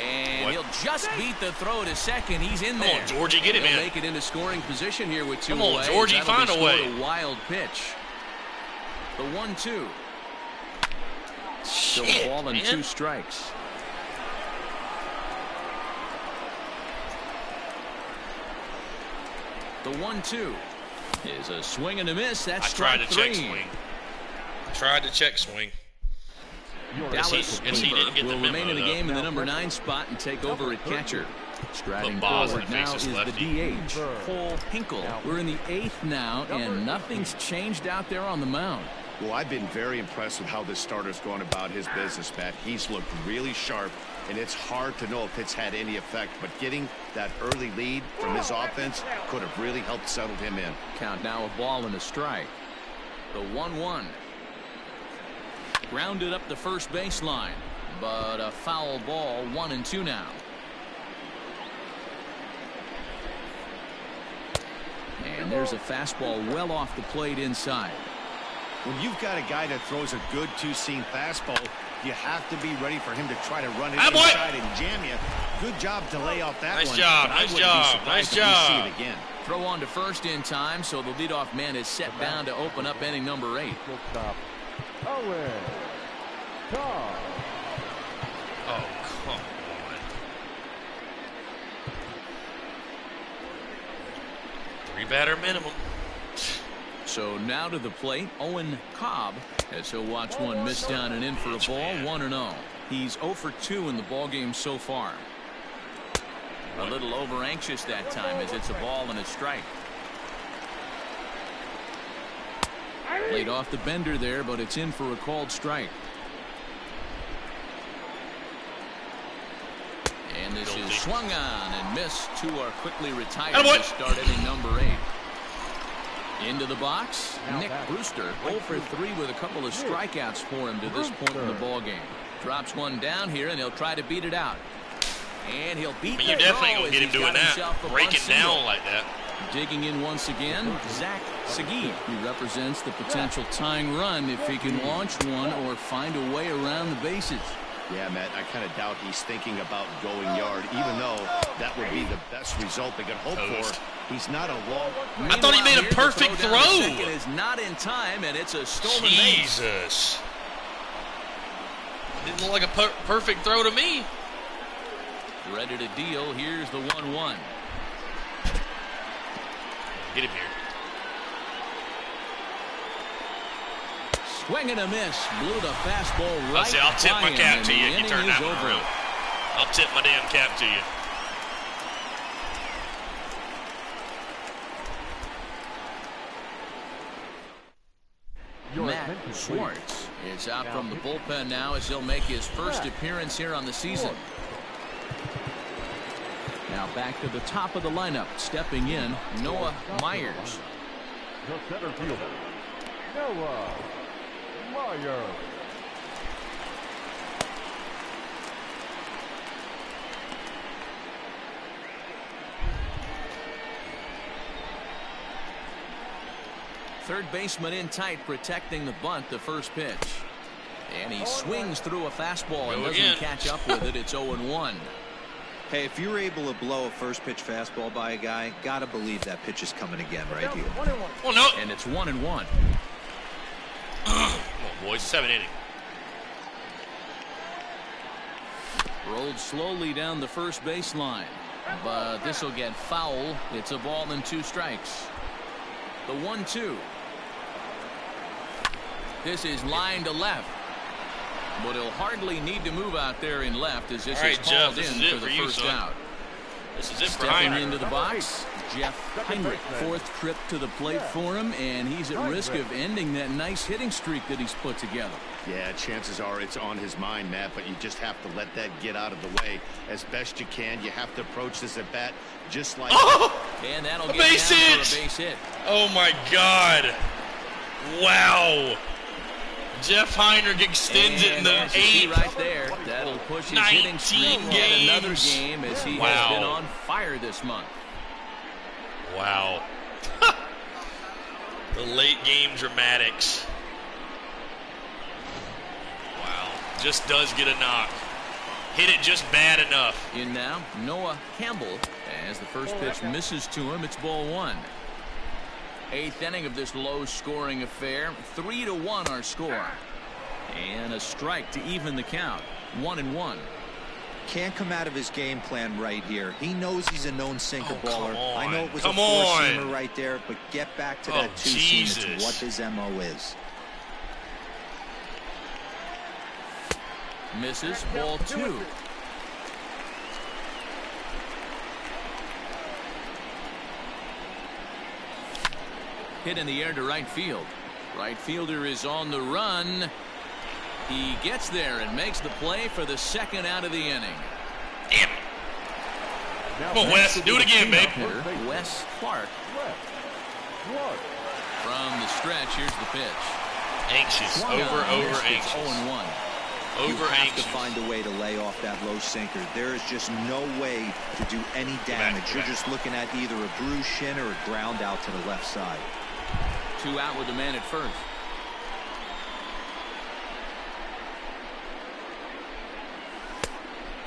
And What? he'll just beat the throw to second. He's in Come there. on, Georgie, get him He'll in. make it into scoring position here with 2 Come on, away. Georgie, That'll find be a way. scored a wild pitch. The 1-2. Still a ball and 2 strikes. The 1-2 is a swing and a miss. That's strike 3. Check swing. I tried to check swing. Dallas will remain in the game in the number 9 spot and take over at catcher. Striding forward now is the DH, Cole Hinkle. We're in the 8th now, and nothing's changed out there on the mound. Well, I've been very impressed with how this starter's going about his business, Matt. He's looked really sharp, and it's hard to know if it's had any effect, but getting that early lead from his offense could have really helped settle him in. Count now, a ball and a strike. The 1-1. Grounded up the first baseline, but a foul ball. 1-2 now. And there's a fastball well off the plate inside. When you've got a guy that throws a good two-seam fastball, you have to be ready for him to try to run it inside and jam you. Good job to lay off that one. Nice job. Nice job. See it again. Throw on to first in time, so the leadoff man is set down to open up inning number 8. Owen. Oh, come on. Three-batter minimum. So now to the plate, Owen Cobb, as he'll watch one miss down and in for a ball. 1-0. He's 0 for 2 in the ballgame so far. A little over anxious that time as it's a ball and a strike. Laid off the bender there, but it's in for a called strike. And this is swung on and missed. 2 are quickly retired to start inning number 8. Into the box, Nick Brewster, 0 for 3 with a couple of strikeouts for him to this point in the ballgame. Drops one down here, and he'll try to beat it out. And he'll beat the You're definitely going to get him doing that. Breaking down like that. Digging in once again, Zach Segui. He represents the potential tying run if he can launch one or find a way around the bases. Yeah, Matt, I kind of doubt he's thinking about going yard, even though that would be the best result they could hope for. He's not a long. I thought he made a perfect throw. Second is not in time, and it's a stolen base. Jesus. Didn't look like a perfect throw to me. Ready to deal. Here's the 1-1. Get him here. Swing and a miss. Blew the fastball right. I'll tip my cap to you. You turn that one over. around. I'll tip my damn cap to you. Matt Schwartz is out from the bullpen now as he'll make his first appearance here on the season. Now back to the top of the lineup, stepping in, Noah Myers. The center fielder, Noah Myers. Third baseman in tight, protecting the bunt, the first pitch. And he swings through a fastball and doesn't catch up with it. It's 0-1. Hey, if you're able to blow a first pitch fastball by a guy, gotta believe that pitch is coming again right here. Oh, no. And it's 1-1. Come on, boys. 7th inning. Rolled slowly down the first baseline, but this will get foul. It's a ball and 2 strikes. The 1-2. This is line to left, but he'll hardly need to move out there in left as this is called in for the first out. This is it for Stepping Heinrich. into the box, Jeff Heinrich. 4th trip to the plate for him, and he's at risk of ending that nice hitting streak that he's put together. Yeah, chances are it's on his mind, Matt, but you just have to let that get out of the way as best you can. You have to approach this at bat just like and that'll a get base down hit. for a base hit. Oh my God. Wow. Jeff Heinrich extends it in the 8th. Right there. That'll push his hitting streak games. Yet another game as he has been on fire this month. Wow. The late game dramatics. Wow. Just does get a knock. Hit it just bad enough. In now, Noah Campbell. As the first pitch misses to him, it's ball 1. 8th inning of this low-scoring affair. 3-1 our score. And a strike to even the count. 1-1. Can't come out of his game plan right here. He knows he's a known sinker baller. I know it was Come a on. four-seamer right there, but get back to that two-seam. It's what his MO is. Misses. Ball 2. Hit in the air to right field. Right fielder is on the run. He gets there and makes the play for the second out of the inning. Damn it. Come on, Wes. Do it again, babe. Wes Clark. From the stretch, here's the pitch. Anxious. Over anxious. 0-1. You have to find a way to lay off that low sinker. There is just no way to do any damage. You're just looking at either a bruised shin or a ground out to the left side. 2 out with the man at first.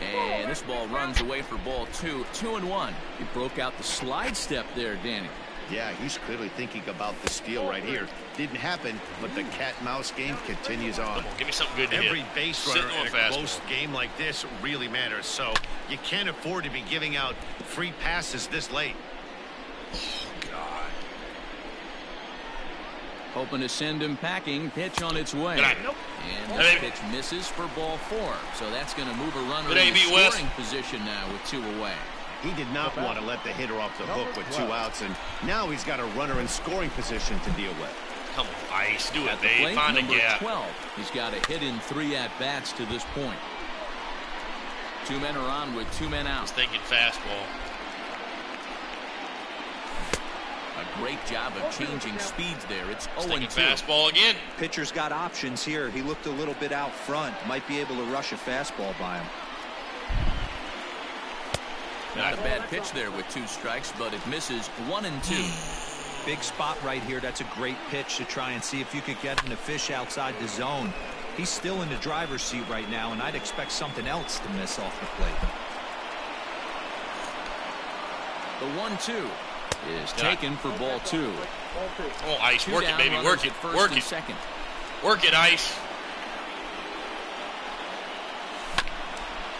And this ball runs away for ball 2. 2-1. He broke out the slide step there, Danny. Yeah, he's clearly thinking about the steal right here. Didn't happen, but the cat-mouse game continues on. Come on, give me something good to hit. Every base runner in a close game like this really matters, so you can't afford to be giving out free passes this late. God. Hoping to send him packing. Pitch on its way. And this pitch misses for ball 4. So that's going to move a runner in the scoring position now with 2 away. He did not want to let the hitter off the hook with 2 outs, and now he's got a runner in scoring position to deal with. Come on, Ice. Do it, babe. Find a gap. 12. He's got a hit in 3 at-bats to this point. 2 men are on with 2 men out. He's thinking fastball. A great job of changing speeds there. It's 0-2. Fastball again. Pitcher's got options here. He looked a little bit out front. Might be able to rush a fastball by him. Not a bad pitch there with 2 strikes, but it misses. 1-2. Big spot right here. That's a great pitch to try and see if you could get him to fish outside the zone. He's still in the driver's seat right now, and I'd expect something else to miss off the plate. The 1-2 is taken for ball 2. Oh, Ice, work it, baby. Work it. Work it. Second. Work it, Ice.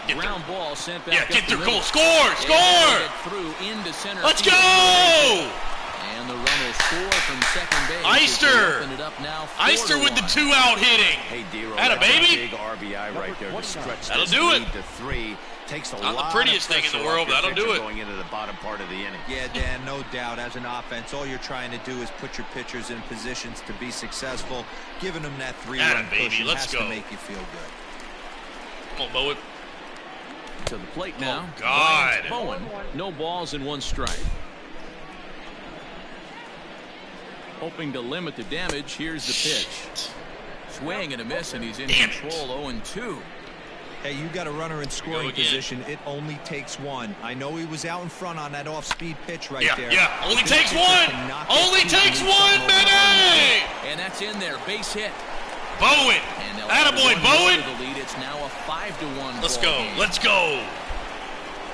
Ground ball sent back. Yeah, get through. Cool. Score! Score! Through into center. Let's go! And the run will score from second base. Eister! Eister with the 2-out hitting. Hey, D-Roll, Atta baby. Big RBI right there to stretch That'll this do it. lead to 3. Takes a Not lot the prettiest of thing in the pressure world, off your that'll do pitcher it. Going into the bottom part of the inning. Yeah, Dan, no doubt. As an offense, all you're trying to do is put your pitchers in positions to be successful. Giving them that 3-run push has to make you feel good. Come on, Bowen. To the plate now. Oh, God. Bowen. No balls and 1 strike. Hoping to limit the damage. Here's the pitch. Swing and a miss, and he's in control. 0-2. Hey, you got a runner in scoring position. It only takes 1. I know he was out in front on that off-speed pitch right there. Yeah, only takes 1. Only takes 1, baby! And that's in there. Base hit. Bowen. Attaboy, Bowen. The lead. It's now a 5-1. Let's go. Game. Let's go.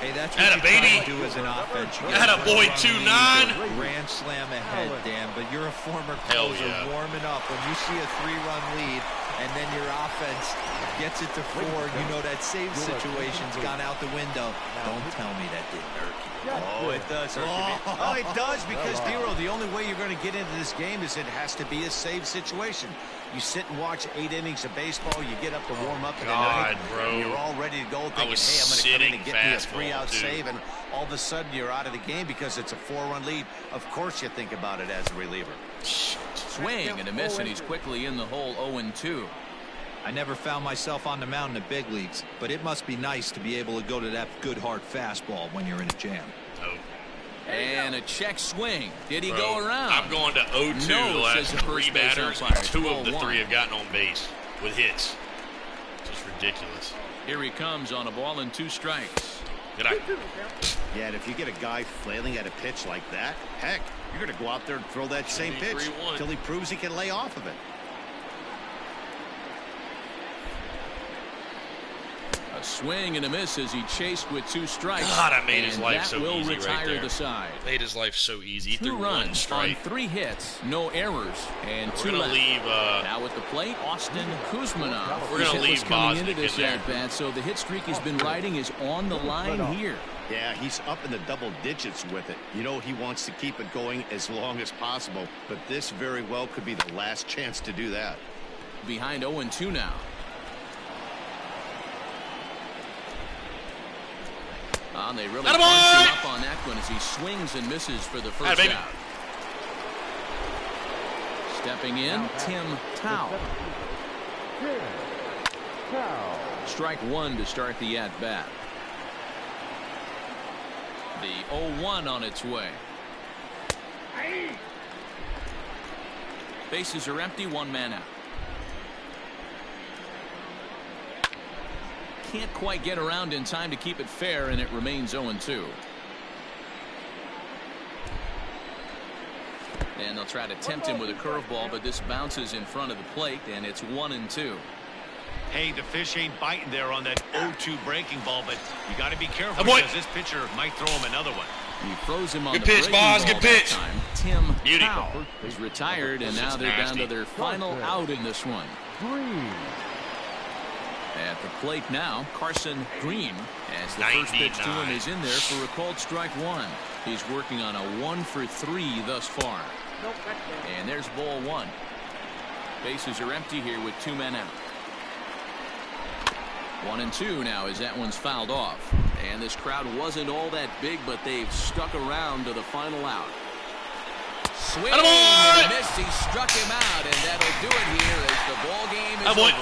Hey, that's what you try to do as an offense. Attaboy, 2-9. Grand slam ahead, Dan, but you're a former closer warming up. When you see a 3-run lead and then your offense gets it to 4, you know that save situation's gone out the window. Don't tell me that didn't hurt you. Oh, it does hurt you. Oh, it does, because, D-Roll, the only way you're going to get into this game is it has to be a save situation. You sit and watch 8 innings of baseball, you get up to warm up in the night, and you're all ready to go thinking, hey, I'm going to come in and get me a 3-out save, and all of a sudden you're out of the game because it's a 4-run lead. Of course you think about it as a reliever. Swing and a miss, and he's quickly in the hole. 0-2. I never found myself on the mound in the big leagues, but it must be nice to be able to go to that good hard fastball when you're in a jam. Oh. And a check swing. Did he go around? I'm going to 0-2 the last 3 batters, and 2 of the 3 have gotten on base with hits. Just ridiculous. Here he comes on a ball and 2 strikes. Good eye. Yeah, and if you get a guy flailing at a pitch like that, heck, you're going to go out there and throw that same pitch until he proves he can lay off of it. A swing and a miss as he chased with 2 strikes. God, I made his life so will easy retire right there. the side. Made his life so easy. He 2 threw 1 runs strike. on 3 hits, no errors, and 2 We're gonna left. leave. Now at the plate, Austin Kuzmanov. We're gonna leave coming into Bosnick this in there. at bat, so the hit streak he's been riding is on the line here. Yeah, he's up in the double digits with it. You know, he wants to keep it going as long as possible, but this very well could be the last chance to do that. Behind 0-2 now. They really bunch him up on that one as he swings and misses for the first out. Stepping in, Tim Tao. Strike 1 to start the at-bat. The 0-1 on its way. Bases are empty, 1 man out. Can't quite get around in time to keep it fair, and it remains 0-2. And they'll try to tempt him with a curveball, but this bounces in front of the plate, and it's 1-2. Hey, the fish ain't biting there on that 0-2 breaking ball, but you got to be careful boy. because this pitcher might throw him another one. He throws him on Good the pitch, breaking Boz. ball Good that pitch. time. Tim Beauty. Tao is retired, and now they're down to their final out in this one. At the plate now, Carson Green, as the first pitch to him is in there for a called strike 1. He's working on a 1 for 3 thus far. And there's ball 1. Bases are empty here with 2 men out. 1-2 now as that one's fouled off. And this crowd wasn't all that big, but they've stuck around to the final out. Swing and a miss. He struck him out, and that'll do it here as the ball game is over.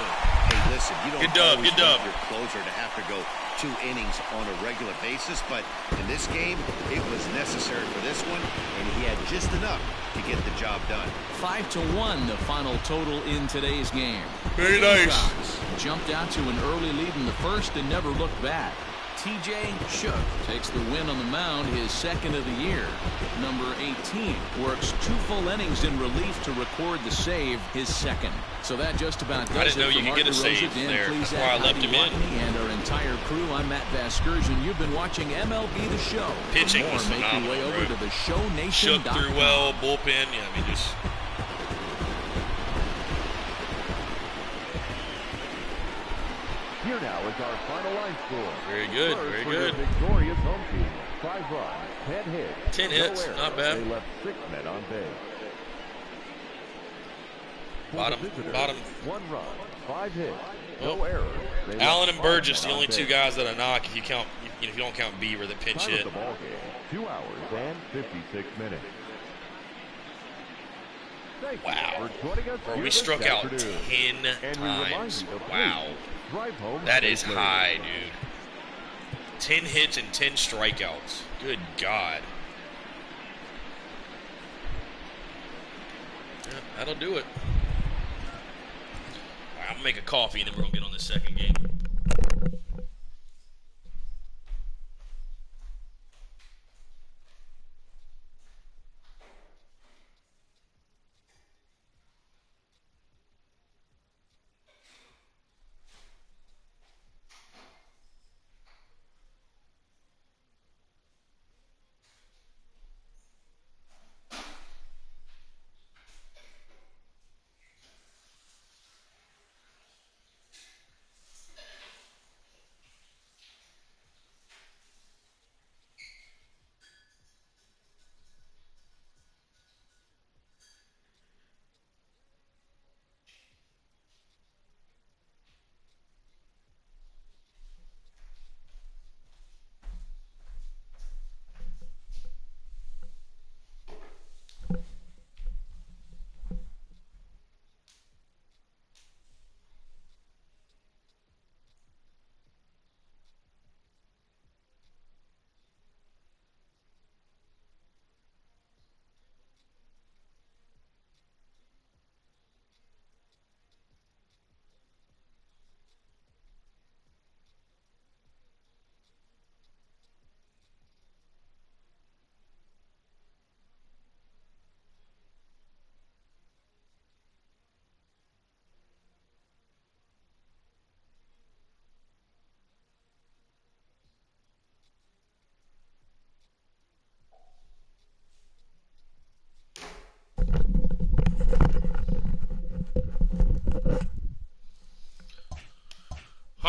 Hey, listen, you don't always want your closer to have to go 2 innings on a regular basis, but in this game, it was necessary for this one, and he had just enough to get the job done. 5-1, the final total in today's game. Very nice. GAMECOCKS jumped out to an early lead in the first and never looked back. TJ Shook takes the win on the mound, his 2nd of the year. Number 18 works 2 full innings in relief to record the save, his 2nd. So that just about does it. I didn't know you could get a save there. That's why I left him in. And our entire crew, I'm Matt Vasgersian. You've been watching MLB The Show. Pitching For more, was make your way phenomenal, over bro. to theshownation.com. Shook threw well, bullpen. Yeah, I mean, just. Here now is our final line score. Very good, very good. Victorious home team. 5 runs, 10 hits. 10 hits, no not bad. They left 6 men on base. Bottom. 1 run, 5 hits, no Oh. errors. They Allen left and 5 Burgess, the men only on 2 base. guys that I knock if you count, if you don't count Beaver that pinch Time of hit. the ball game, 2 hours and 56 minutes. Thank you Wow. for joining us Bro, here we this struck out afternoon. 10 And we remind times. you to please Wow. drive home That is safely. high, dude. 10 hits and 10 strikeouts. Good God. Yeah, that'll do it. All right, I'm going to make a coffee and then we're going to get on this second game.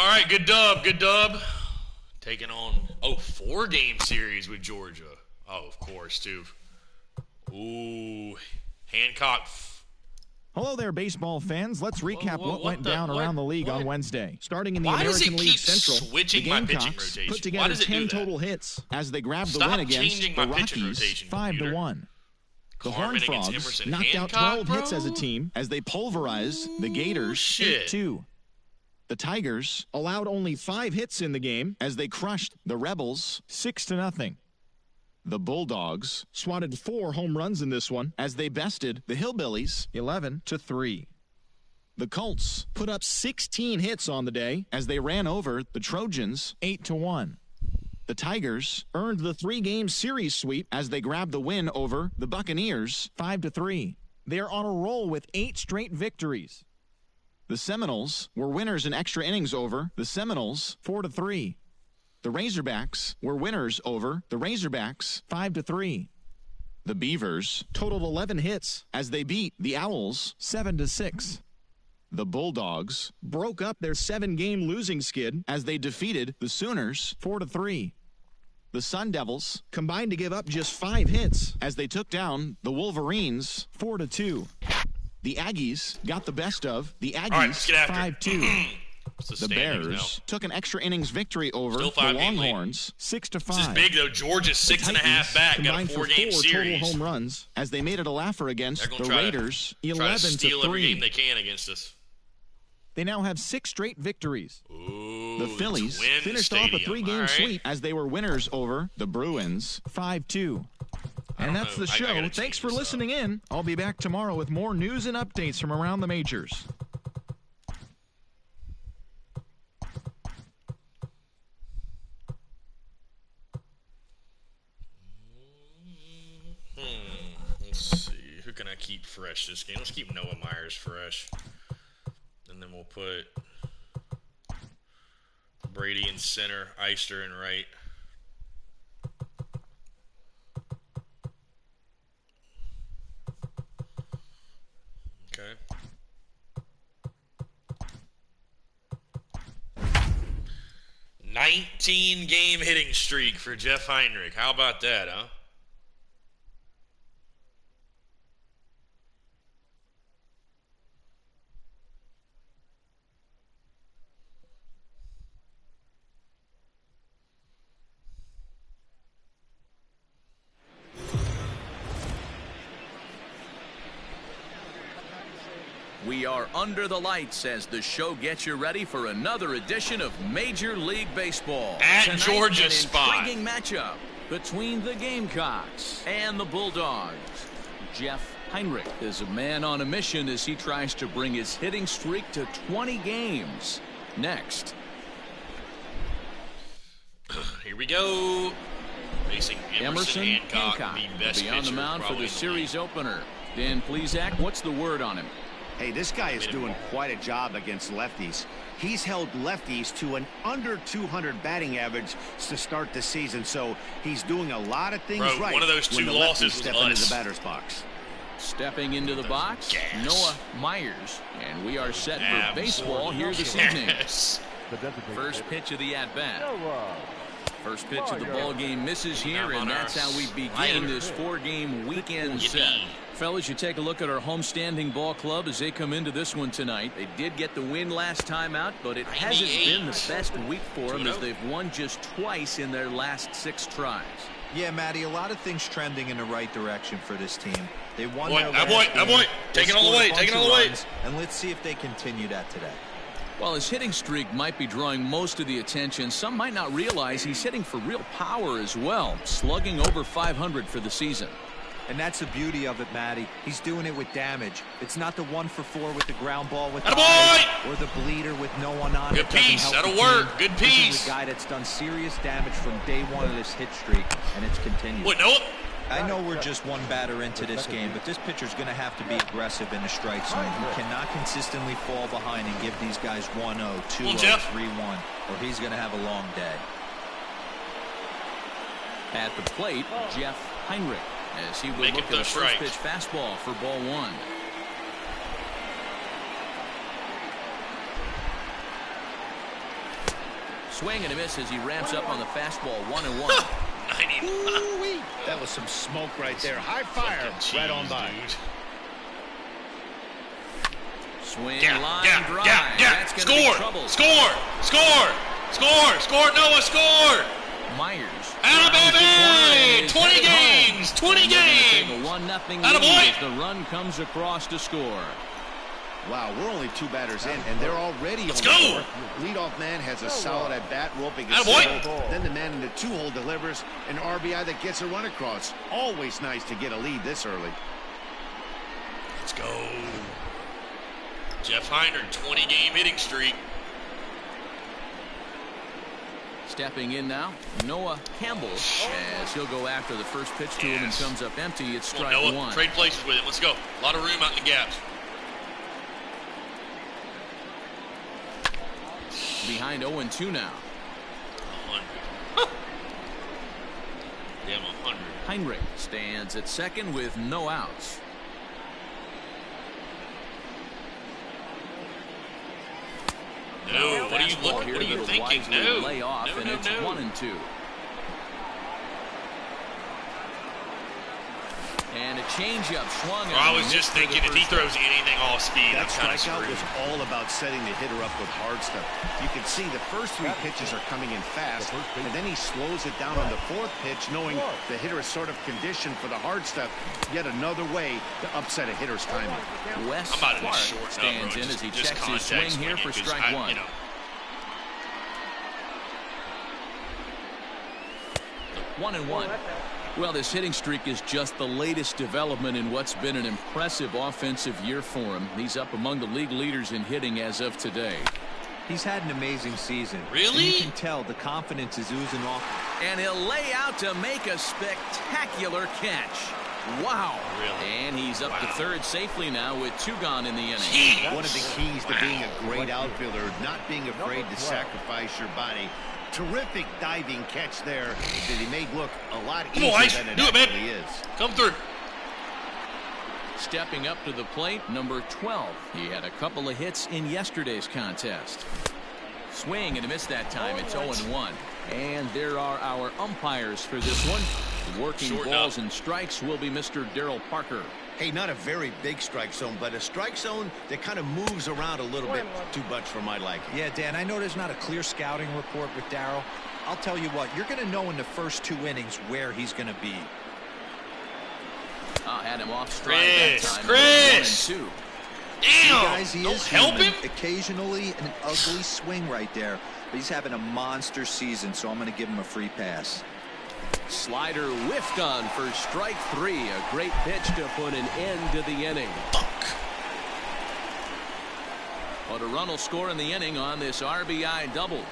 All right, good dub, good dub. Taking on, 4-game series with Georgia. Oh, of course, too. Ooh, Hancock. Hello there, baseball fans. Let's recap what went down around the league on Wednesday. Starting in the American League Central, the Gamecocks put together 10 total hits as they grabbed the win against the Rockies 5-1. The Horned Frogs knocked out 12 hits as a team as they pulverized the Gators 8-2. The Tigers allowed only 5 hits in the game as they crushed the Rebels 6-0. The Bulldogs swatted 4 home runs in this one as they bested the Hillbillies 11-3. The Colts put up 16 hits on the day as they ran over the Trojans 8-1. The Tigers earned the 3-game series sweep as they grabbed the win over the Buccaneers 5-3. They're on a roll with 8 straight victories. The Seminoles were winners in extra innings over the Seminoles 4-3. The Razorbacks were winners over the Razorbacks 5-3. The Beavers totaled 11 hits as they beat the Owls 7-6. The Bulldogs broke up their 7-game losing skid as they defeated the Sooners 4-3. The Sun Devils combined to give up just 5 hits as they took down the Wolverines 4-2. The Aggies got the best of the Aggies 5-2. The Bears took an extra innings victory over the Longhorns 6-5. This is big though. Georgia's 6.5 back. Got a 4-game series. Total home runs as they made it a laugher against the Raiders 11-3. Try to steal every game they can against us. They now have 6 straight victories. Ooh, the Phillies finished off a 3-game sweep as they were winners over the Bruins 5-2. And that's the show. Thanks for listening in. I'll be back tomorrow with more news and updates from around the majors. Let's see. Who can I keep fresh this game? Let's keep Noah Myers fresh. And then we'll put Brady in center, Eister in right. Okay. "19-game hitting streak for Jeff Heinrich." How about that, huh? We are under the lights as the show gets you ready for another edition of Major League Baseball. At Tonight, Georgia's spot. An intriguing matchup between the Gamecocks and the Bulldogs. Jeff Heinrich is a man on a mission as he tries to bring his hitting streak to 20 games. Next. Here we go. Facing Emerson Hancock, the best will be on the mound for the series opener. Dan Plesac, what's the word on him? Hey, this guy is doing quite a job against lefties. He's held lefties to an under 200 batting average to start the season, so he's doing a lot of things right. One of those 2 losses step into the batter's box. Stepping into the box, Noah Myers, and we are set for baseball here this evening. First pitch of the at-bat. First pitch of the ball game misses here, and that's how we begin this 4-game weekend set. Fellas, you take a look at our homestanding ball club as they come into this one tonight. They did get the win last time out, but it hasn't been the best week for them as they've won just twice in their last 6 tries. Yeah, Matty, a lot of things trending in the right direction for this team. They won Take it all the way. Take it all the way. And let's see if they continue that today. While his hitting streak might be drawing most of the attention, some might not realize he's hitting for real power as well, slugging over 500 for the season. And that's the beauty of it, Matty. He's doing it with damage. It's not the 1-for-4 with the ground ball with the eyes, or the bleeder with no one on it. Good piece. That'll work. Good piece. This is a guy that's done serious damage from day 1 of this hit streak, and it's continued. Wait, no. I know we're just 1 batter into this game, but this pitcher's going to have to be aggressive in the strike zone. He cannot consistently fall behind and give these guys 1-0, 2-0, 3-1, or he's going to have a long day. At the plate, Jeff Heinrich, as he will look at a first pitch fastball for ball 1. swing and a miss as he ramps up on the fastball. 1-1. 99. That was some smoke right there. High fire, right on by. Dude. Swing, Yeah, line, yeah, drive. yeah, yeah. That's going to be Score, trouble. score, Noah, score. Myers. Atta baby! 20 games, 20 games. Take a 1-0 Atta lead boy. as the run comes across to score. Wow, we're only 2 batters in, and they're already Let's on go. the board. Leadoff man has a solid at-bat, roping a Atta boy. single. Then the man in the 2-hole delivers an RBI that gets a run across. Always nice to get a lead this early. Let's go. Jeff Heinrich, 20-game hitting streak. Stepping in now, Noah Campbell, as he'll go after the first pitch to him and comes up empty. It's strike Noah, 1. trade places with it. Let's go. A lot of room out in the gaps. Behind 0-2 now. 100. Damn, 100. Heinrich stands at second with no outs. No, what are you looking? What are you thinking? No, lay off, no, and no, it's no. 1-2. And a changeup swung. I was just thinking if he throws anything off speed, That that's kind of strikeout screwed. was all about setting the hitter up with hard stuff. You can see the first 3 pitches are coming in fast, and then he slows it down on the 4th pitch, knowing the hitter is sort of conditioned for the hard stuff. Yet another way to upset a hitter's timing. Wes I'm about to Clark just shorten up, stands bro. in as he Just checks his swing contact here for swinging, 'cause strike 1. You know, 1-1. Well, this hitting streak is just the latest development in what's been an impressive offensive year for him. He's up among the league leaders in hitting as of today. He's had an amazing season. Really? And you can tell the confidence is oozing off. And he'll lay out to make a spectacular catch. Wow. Really? And he's up to third safely now with 2 gone in the inning. Jeez. One of the keys to being a great outfielder, not being afraid to sacrifice your body. Terrific diving catch there that he made look a lot Come on, easier Ice. than it Do it, man. actually is. Come through. Stepping up to the plate, number 12. He had a couple of hits in yesterday's contest. Swing and a miss that time. It's 0-1. And there are our umpires for this one. Working balls and strikes will be Mr. Darryl Parker. Hey, not a very big strike zone, but a strike zone that kind of moves around a little bit too much for my liking. Yeah, Dan, I know there's not a clear scouting report with Darryl. I'll tell you what, you're going to know in the first 2 innings where he's going to be. Had him off strike that time. Chris! 1-2. Damn! Guys, he Don't is help human. him. Occasionally an ugly swing right there, but he's having a monster season, so I'm going to give him a free pass. Slider whiffed on for strike 3. A great pitch to put an end to the inning. But a run will score in the inning on this RBI double.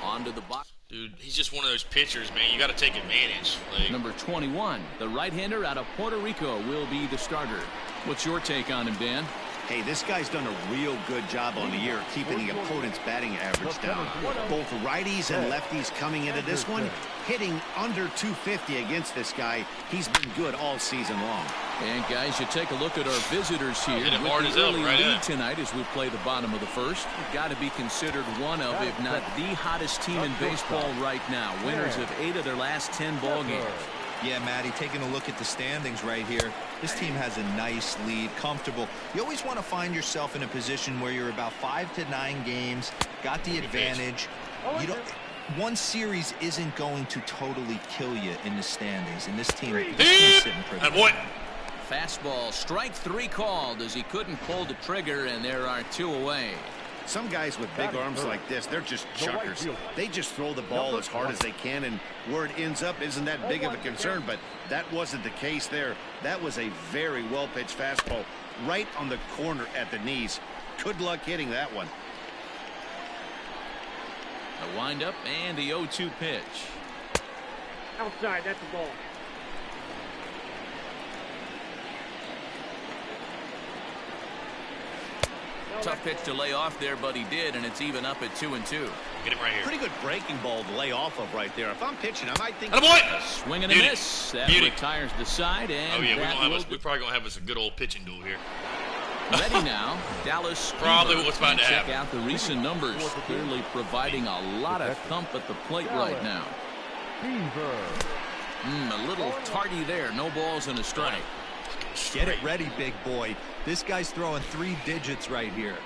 Onto the box. Dude, he's just one of those pitchers, man. You got to take advantage. Like, Number 21, the right-hander out of Puerto Rico, will be the starter. What's your take on him, Dan? Hey, this guy's done a real good job on the year keeping the opponent's batting average down. Both righties and lefties coming into this one, hitting under 250 against this guy. He's been good all season long. And, guys, you take a look at our visitors here. Hit it With hard the as hell, early right lead at. tonight as we play the bottom of the first. You've got to be considered one of, if not the hottest team in baseball right now. Winners of 8 of their last 10 ball games. Yeah, Matty, taking a look at the standings right here, this team has a nice lead, comfortable. You always want to find yourself in a position where you're about 5 to 9 games, got the advantage. You don't, one series isn't going to totally kill you in the standings, and this team's sitting pretty and what? Fastball, strike 3 called as he couldn't pull the trigger, and there are 2 away. Some guys with big arms like this, they're just chuckers. They just throw the ball as hard as they can, and where it ends up isn't that big of a concern, but that wasn't the case there. That was a very well-pitched fastball right on the corner at the knees. Good luck hitting that one. A windup and the 0-2 pitch. Outside, that's the ball. Tough pitch to lay off there, but he did, and it's even up at 2-2. Get him right here. Pretty good breaking ball to lay off of right there. If I'm pitching, I might think. Attaboy! Swing and a Beauty. miss. That Beauty. retires the side, and Oh, yeah, that we're probably going to have us a good old pitching duel here. Ready now, Dallas. Probably what's about to happen. Check out the recent numbers. Clearly providing a lot of thump at the plate right now. A little tardy there. No balls and a strike. Get it ready, big boy. This guy's throwing 3 digits right here.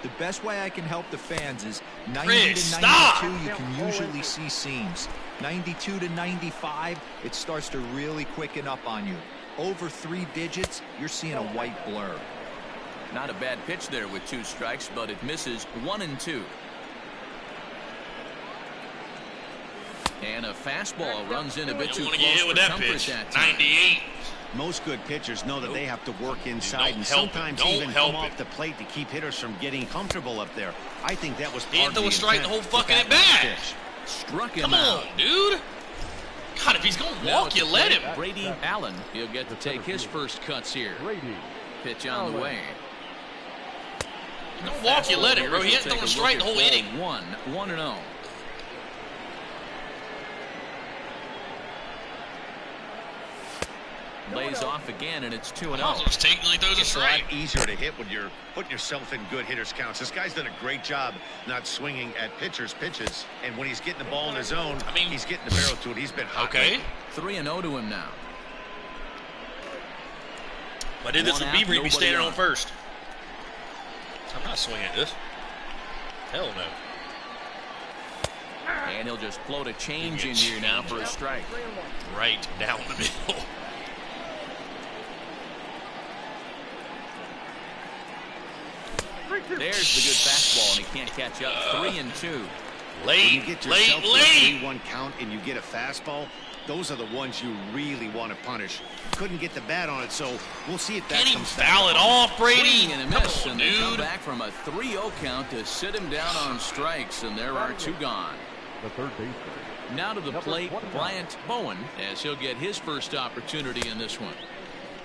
The best way I can help the fans is 90 to 92. You can usually see seams. 92 to 95, it starts to really quicken up on you. Over 3 digits, you're seeing a white blur. Not a bad pitch there with 2 strikes, but it misses 1 and 2. And a fastball runs in a bit too close for comfort that time. 98. Most good pitchers know that they have to work inside and sometimes even come off the plate to keep hitters from getting comfortable up there. I think that was part of the strike the whole fucking at bat. Struck him Come out. on, dude. God, if he's going to walk, you let him. Brady Allen, he'll get to take his first cuts here. Pitch on the way. Don't walk, you let him, bro. He hasn't thrown a strike the whole inning. 1-0. Lays off again, and it's 2-0. It's a lot easier to hit when you're putting yourself in good hitters counts. This guy's done a great job not swinging at pitchers' pitches, and when he's getting the ball in his zone, he's getting the barrel to it. He's been hot. Okay. 3-0 to him now. If I did this with Bieber, he'd be standing on first. I'm not swinging at this. Hell no. And he'll just float a change in here now for a strike. Right down the middle. There's the good fastball, and he can't catch up. 3-2. Late, when you get yourself to a 3-1 count and you get a fastball, those are the ones you really want to punish. Couldn't get the bat on it, so we'll see if that comes back. Foul it off, Brady. Swing and a miss, and they come back from a 3-0 count to sit him down on strikes, and there are 2 gone. The third baseman. Now to the plate, Bryant Bowen, as he'll get his first opportunity in this one.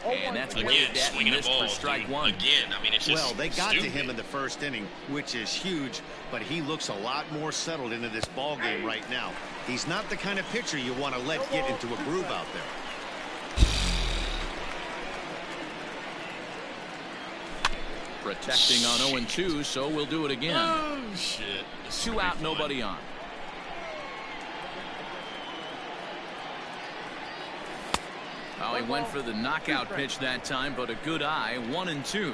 And that's again swinging a ball for strike 1. Again, I mean, it's just they got to him in the first inning, which is huge, but he looks a lot more settled into this ball game right now. He's not the kind of pitcher you want to let get into a groove out there. Protecting on 0-2, so we'll do it again. Oh shit! 2 out, nobody on. Oh, he went for the knockout pitch that time, but a good eye. 1-2.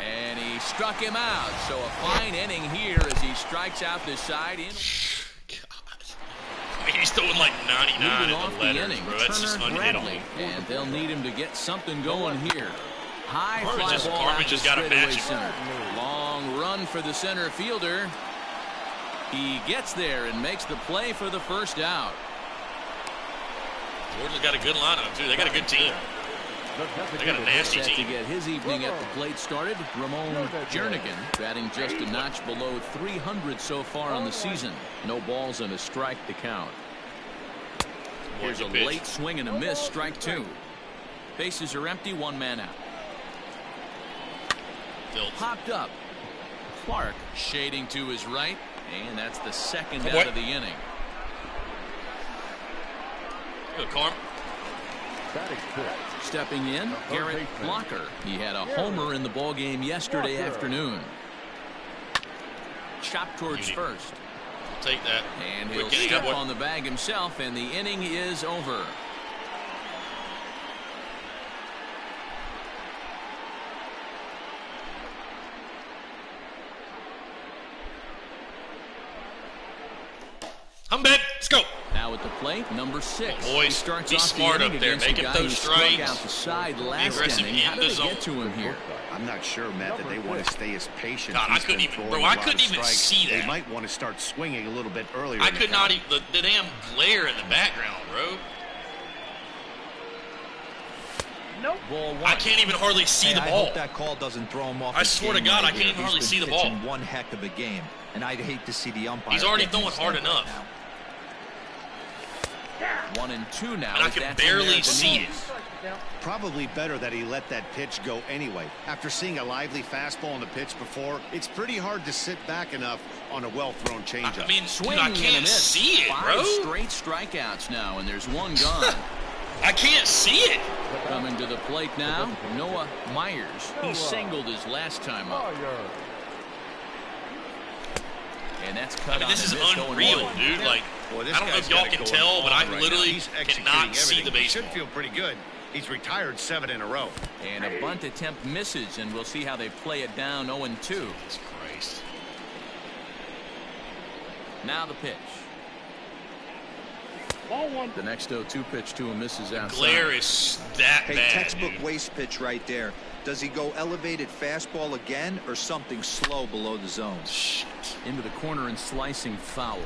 And he struck him out. So a fine inning here as he strikes out the side. God. I mean, he's throwing like 99 at the letters, bro. That's just unhittable. And they'll need him to get something going here. High fly ball Carmen just got a match. Long run for the center fielder. He gets there and makes the play for the first out. Georgia's got a good lineup, too. They got a good team. They got a nasty Set team. to get his evening at the plate started. Ramon Jernigan batting just a notch below 300 so far on the season. No balls and a strike to count. Here's a late swing and a miss. Strike 2. Bases are empty. 1 man out. Popped up. Clark shading to his right. And that's the second out of the inning. Good, Carm. Stepping in, Garrett Blocker. He had a homer in the ballgame yesterday afternoon. Chop towards first. I'll take that. And he'll step on the bag himself, and the inning is over. I'm back. Let's go. Now at the plate, number 6. Boys, starts be off smart the up there. Make him those strikes. Out the side last aggressive inning. How in did the they zone. get to him here? I'm not sure, Matt, that they want to stay as patient. God, I couldn't even, bro. I couldn't even see that. They might want to start swinging a little bit earlier. I could not even. The damn glare in the background, bro. Nope. I can't even hardly see the I ball. hope that call doesn't throw him off. I swear to God, I can't even hardly see the ball. One heck of a game, and I'd hate to see the umpire. He's already throwing hard enough. 1-2 now. And I can barely see it. Probably better that he let that pitch go anyway. After seeing a lively fastball on the pitch before, it's pretty hard to sit back enough on a well-thrown changeup. I mean, I can't see it, bro. 5 straight strikeouts now, and there's 1 gone. I can't see it. Coming to the plate now, Noah Myers. He singled his last time up. And that's cut. I mean, this is unreal, dude. Like, I don't know if y'all can tell, but I literally cannot see the baseball. Should feel pretty good. He's retired 7 in a row. And a bunt attempt misses, and we'll see how they play it down 0-2. Jesus Christ. Now the pitch. The next 0-2 pitch to him misses outside. Glare is that bad, textbook dude. waste pitch right there. Does he go elevated fastball again or something slow below the zone? Shit. Into the corner and slicing foul.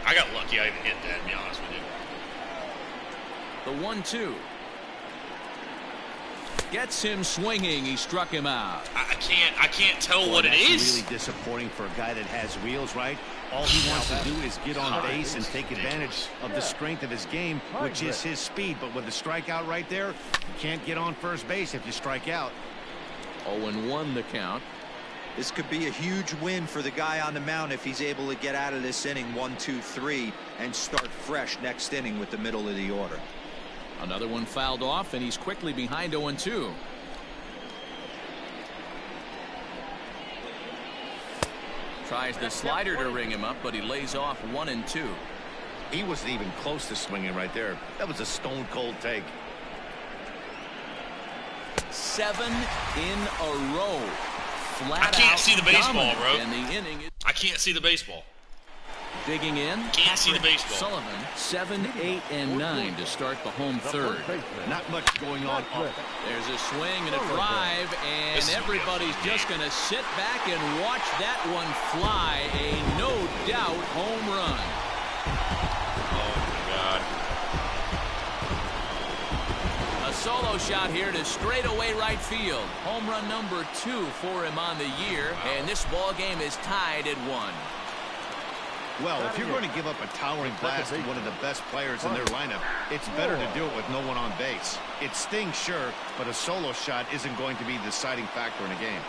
I got lucky I even hit that, to be honest with you. The 1-2. Gets him swinging. He struck him out. I can't tell what it is. Really disappointing for a guy that has wheels, right? All he wants to do is get on base and take advantage of the strength of his game, which is his speed. But with the strikeout right there, you can't get on first base if you strike out. 0-1 the count. This could be a huge win for the guy on the mound if he's able to get out of this inning 1-2-3 and start fresh next inning with the middle of the order. Another one fouled off, and he's quickly behind 0-2. Tries the slider to ring him up, but he lays off 1-2. He wasn't even close to swinging right there. That was a stone cold take. 7 in a row. Flat I can't see the baseball, bro. And the inning is I can't see the baseball. digging in. Can't see the baseball. Sullivan, 7, 8, and 9 to start the home third. Not much going on. There's a swing and a drive, and everybody's just going to sit back and watch that one fly. A no-doubt home run. Oh, my God. A solo shot here to straightaway right field. Home run number 2 for him on the year, and this ball game is tied at 1. Well, if you're going to give up a towering blast to one of the best players in their lineup, it's better to do it with no one on base. It stings, sure, but a solo shot isn't going to be the deciding factor in a game.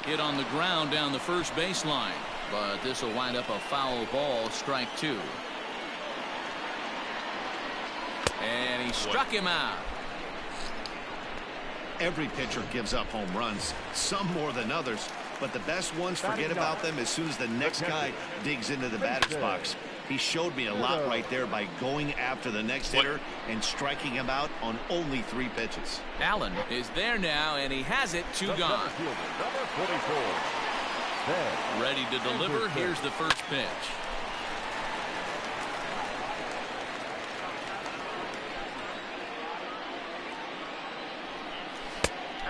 Hit on the ground down the first baseline, but this will wind up a foul ball, strike 2. And he struck him out. Every pitcher gives up home runs, some more than others, but the best ones forget about them as soon as the next guy digs into the batter's box. He showed me a lot right there by going after the next hitter and striking him out on only 3 pitches. Allen is there now, and he has it, 2 gone. Ready to deliver. Here's the first pitch.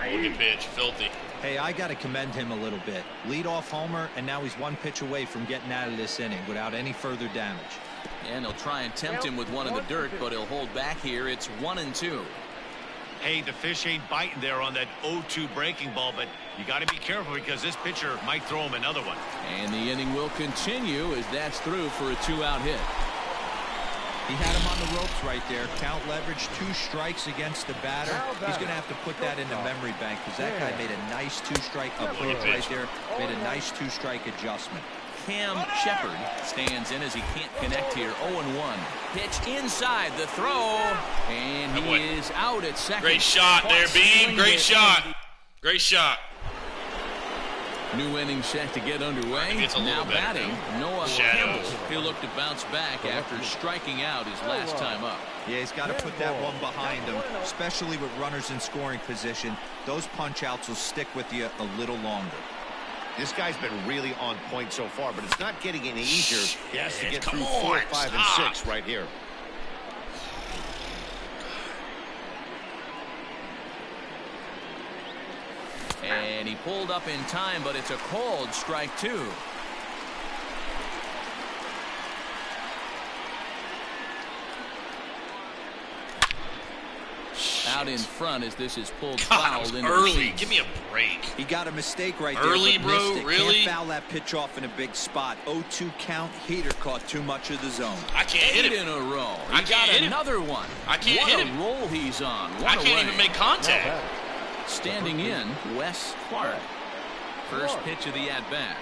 Good pitch, filthy. Hey, I got to commend him a little bit. Leadoff homer, and now he's 1 pitch away from getting out of this inning without any further damage. And he'll try and tempt him with one in the dirt, but he'll hold back here. It's 1-2. Hey, the fish ain't biting there on that 0-2 breaking ball, but you got to be careful because this pitcher might throw him another one. And the inning will continue as that's through for a 2-out hit. He had him on the ropes right there. Count leverage, 2 strikes against the batter. He's going to have to put that in the memory bank because that guy made a nice 2-strike approach right there. Made a nice 2-strike adjustment. Cam Shepard stands in as he can't connect here. 0-1. Pitch inside the throw. And he is out at second. Great shot there, Beam. Great shot. Great shot. New inning set to get underway. Now batting, Noah Campbell. He'll look to bounce back after striking out his last time up. Yeah, he's got to put that one behind him, especially with runners in scoring position. Those punch-outs will stick with you a little longer. This guy's been really on point so far, but it's not getting any easier. He has to get through 4, 5, and 6 right here. And he pulled up in time, but it's a called strike 2. Out in front as this is pulled foul into early. Give me a break. He got a mistake right early, there. Bro, really? Can't foul that pitch off in a big spot. 0-2 count. Heater caught too much of the zone. I can't hit him. 8 in a row. I can't hit another one. I can't hit him. What a roll he's on. I can't even make contact. Standing in, Wes Clark. First pitch of the at-bat.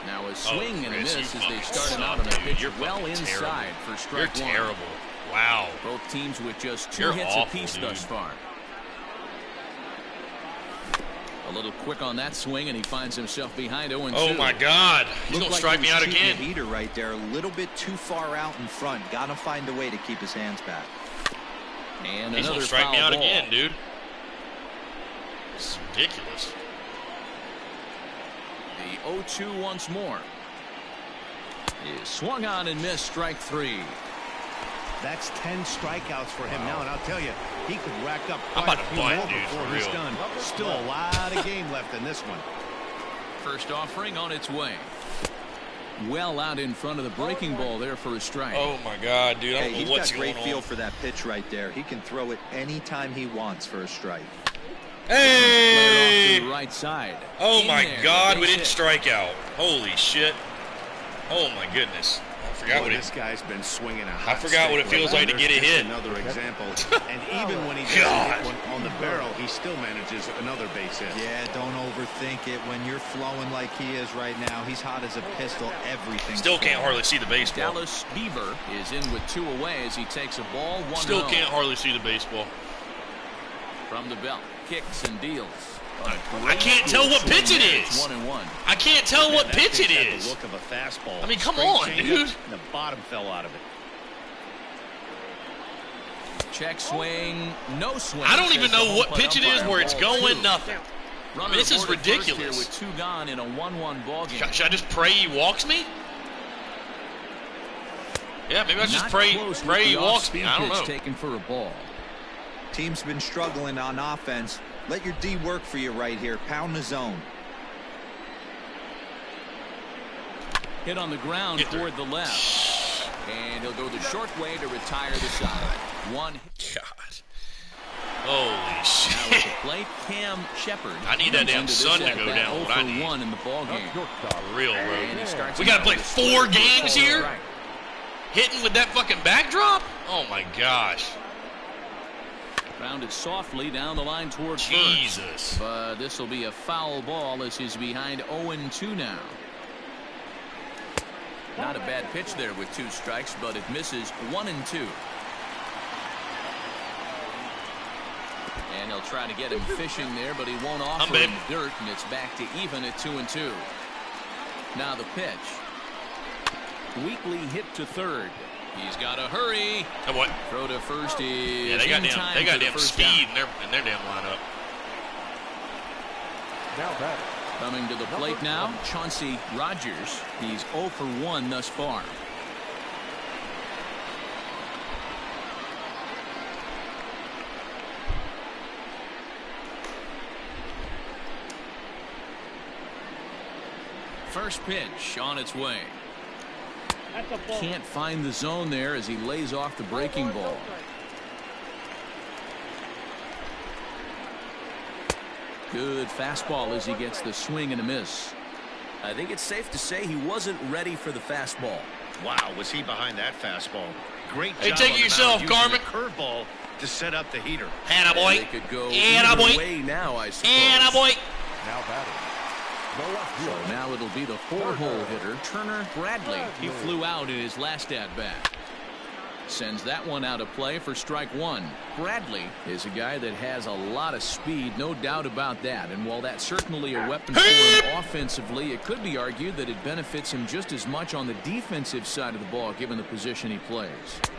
Now a swing and a miss as they started out on a pitch well inside for strike 1. You're terrible. Wow. Both teams with just 2 hits apiece thus far. A little quick on that swing, and he finds himself behind 0-2. Oh, my God. He's going to strike me out again. Heater right there, a little bit too far out in front. Got to find a way to keep his hands back. And he's going to strike me out again, dude. This is ridiculous. The 0-2 once more. Is swung on and missed, strike 3. That's 10 strikeouts for him now, and I'll tell you, he could rack up I'm quite about a to few bunt, more dude, before for he's real. done. Still a lot of game left in this one. First offering on its way. Well out in front of the breaking ball there for a strike. Oh, my God, dude. I don't know what's going on. He's got great feel for that pitch right there. He can throw it anytime he wants for a strike. Hey! Off to the right side. Oh, my God, we didn't strike out. Holy shit. Oh, my goodness. I forgot this guy's been swinging a hot I forgot what it feels like to get a hit. Another example. And even when he doesn't hit one on the barrel, he still manages another base hit. Yeah, don't overthink it. When you're flowing like he is right now, he's hot as a pistol. Everything. Still can't hardly see the baseball. Dallas Beaver is in with 2 away as he takes a ball 1-0. Still can't hardly see the baseball. From the belt, kicks and deals. I can't tell what pitch it is. 1-1. I can't tell what pitch it is. The look of a fastball. I mean, come on, dude. The bottom fell out of it. Check swing, no swing. I don't even know what pitch it is where it's going. Nothing. I mean, this is ridiculous. Here with 2 gone in a 1-1 ball game. Should I just pray he walks me? Yeah, maybe I just pray he walks me. I don't know. Taken for a ball. Team's been struggling on offense. Let your D work for you right here. Pound the zone. Hit on the ground toward the left. And he'll go the short way to retire the side. One. God. Holy shit. Now at the plate, Cam Shepard. I need that damn sun to go down. What I need. 1 in the ball game. Real, bro. We got to play 4 games here? Hitting with that fucking backdrop? Oh, my gosh. Grounded softly down the line toward Jesus. first. But this will be a foul ball as he's behind 0-2 now. Not a bad pitch there with 2 strikes, but it misses 1-2. And he'll try to get him fishing there, but he won't offer him dirt, and it's back to even at 2-2. Now the pitch. Weakly hit to third. He's got to hurry. Oh, what? Throw to first is they got damn speed in their damn lineup. Now batting. Coming to the plate now, Chauncey Rogers. He's 0 for 1 thus far. First pitch on its way. Can't find the zone there as he lays off the breaking ball. Good fastball as he gets the swing and a miss. I think it's safe to say he wasn't ready for the fastball. Wow, was he behind that fastball? Great job. Hey, take it yourself, Carmen. Curveball to set up the heater. Attaboy. They could go Attaboy. way now, I suppose. Attaboy. Now batting. So now it'll be the 4-hole hitter, Turner Bradley. He flew out in his last at-bat. Sends that one out of play for strike 1. Bradley is a guy that has a lot of speed, no doubt about that. And while that's certainly a weapon for him offensively, it could be argued that it benefits him just as much on the defensive side of the ball, given the position he plays.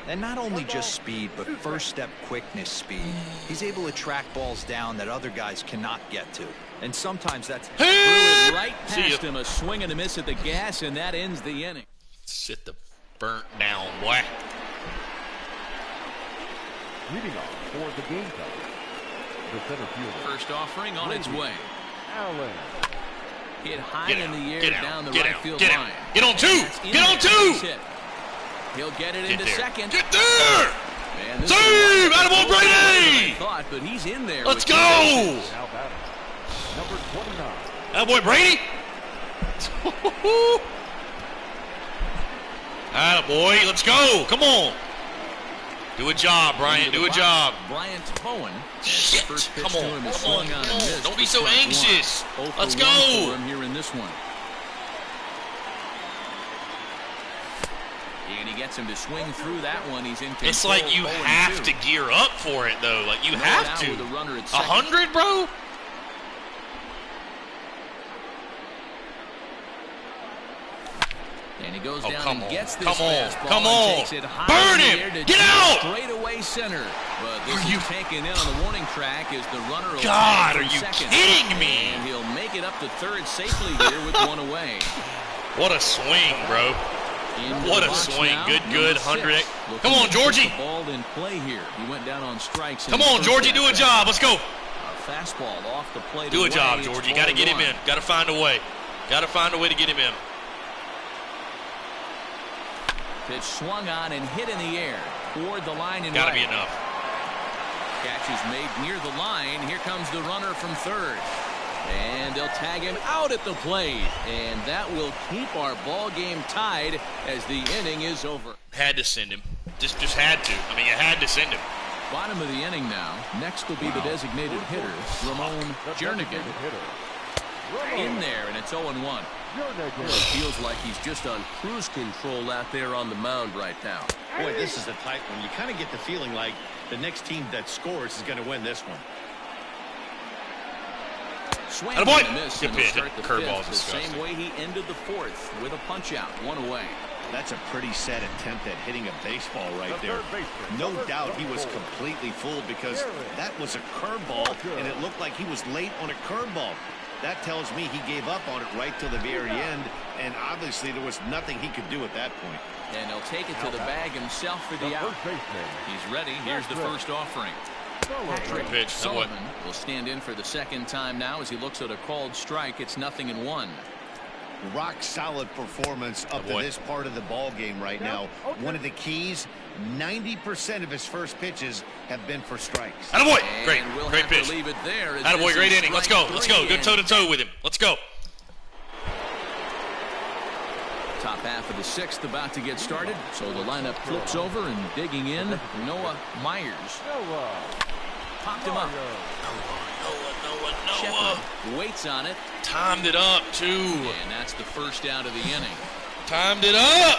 And not only just speed, but first-step quickness speed. He's able to track balls down that other guys cannot get to. And sometimes that's right past him, a swing and a miss at the gas, and that ends the inning. Sit the burnt down, boy. Leading off for the Gamecocks, the center fielder. First offering on its way. Allen. Hit high in the air down the right field line. Get on 2. Get on 2. He'll get it into second. Get there. Man, save! Attaboy, Brady! Thought, but he's in there. Let's go! Now batting. Number 29. Attaboy, Brady! Attaboy, let's go! Come on! Do a job, Bryant. Do a job. Bryant Bowen. Shit! Come on. Don't be so anxious. Let's go! For him here in this one. And he he gets him to swing through that one. He's in control. It's like you have to gear up for it, though. Like, you have to. 100, bro? And he goes down and gets this fastball. Come on. Takes it high Burn in the him. air to Get out. Straight away center. But this is taken in on the warning track as the runner will God, are you second. kidding me? And he'll make it up to third safely here with one away. What a swing, bro. What a swing. Now, good. 100. Come on, Georgie. Ball in play here. He went down on strikes. Come on, Georgie. Do a job. Let's go. A fastball off the plate. Do a job, Georgie. Got to get him in. Got to find a way. Got to find a way to get him in. Pitch swung on and hit in the air toward the line and got to right. be enough. Catch is made near the line. Here comes the runner from third. And they'll tag him out at the plate. And that will keep our ball game tied as the inning is over. Had to send him. Just had to. I mean, you had to send him. Bottom of the inning now. Next will be the designated hitter, Ramon Jernigan. In there, and it's 0-1. It feels like he's just on cruise control out there on the mound right now. Boy, this is a tight one. You kind of get the feeling like the next team that scores is going to win this one. Swing and a miss. Good pitch. Curveball's the same way he ended the fourth with a punch out, one away. That's a pretty sad attempt at hitting a baseball right there. No doubt he was completely fooled because that was a curveball and it looked like he was late on a curveball. That tells me he gave up on it right till the very end, and obviously there was nothing he could do at that point. And he'll take it to the bag himself for the out. He's ready. Here's the first offering. Pitch. Sullivan will stand in for the second time now as he looks at a called strike. It's 0-1. Rock solid performance up to this part of the ball game right now. One of the keys, 90% of his first pitches have been for strikes. Attaboy. Great. We'll great pitch. Leave it there. Attaboy. Great inning. Let's go. Let's go. Good toe-to-toe with him. Let's go. Top half of the sixth about to get started. So the lineup flips over and digging in, Noah Myers. Popped him up. Noah. Waits on it. Timed it up, too. And that's the first out of the inning. Timed it up.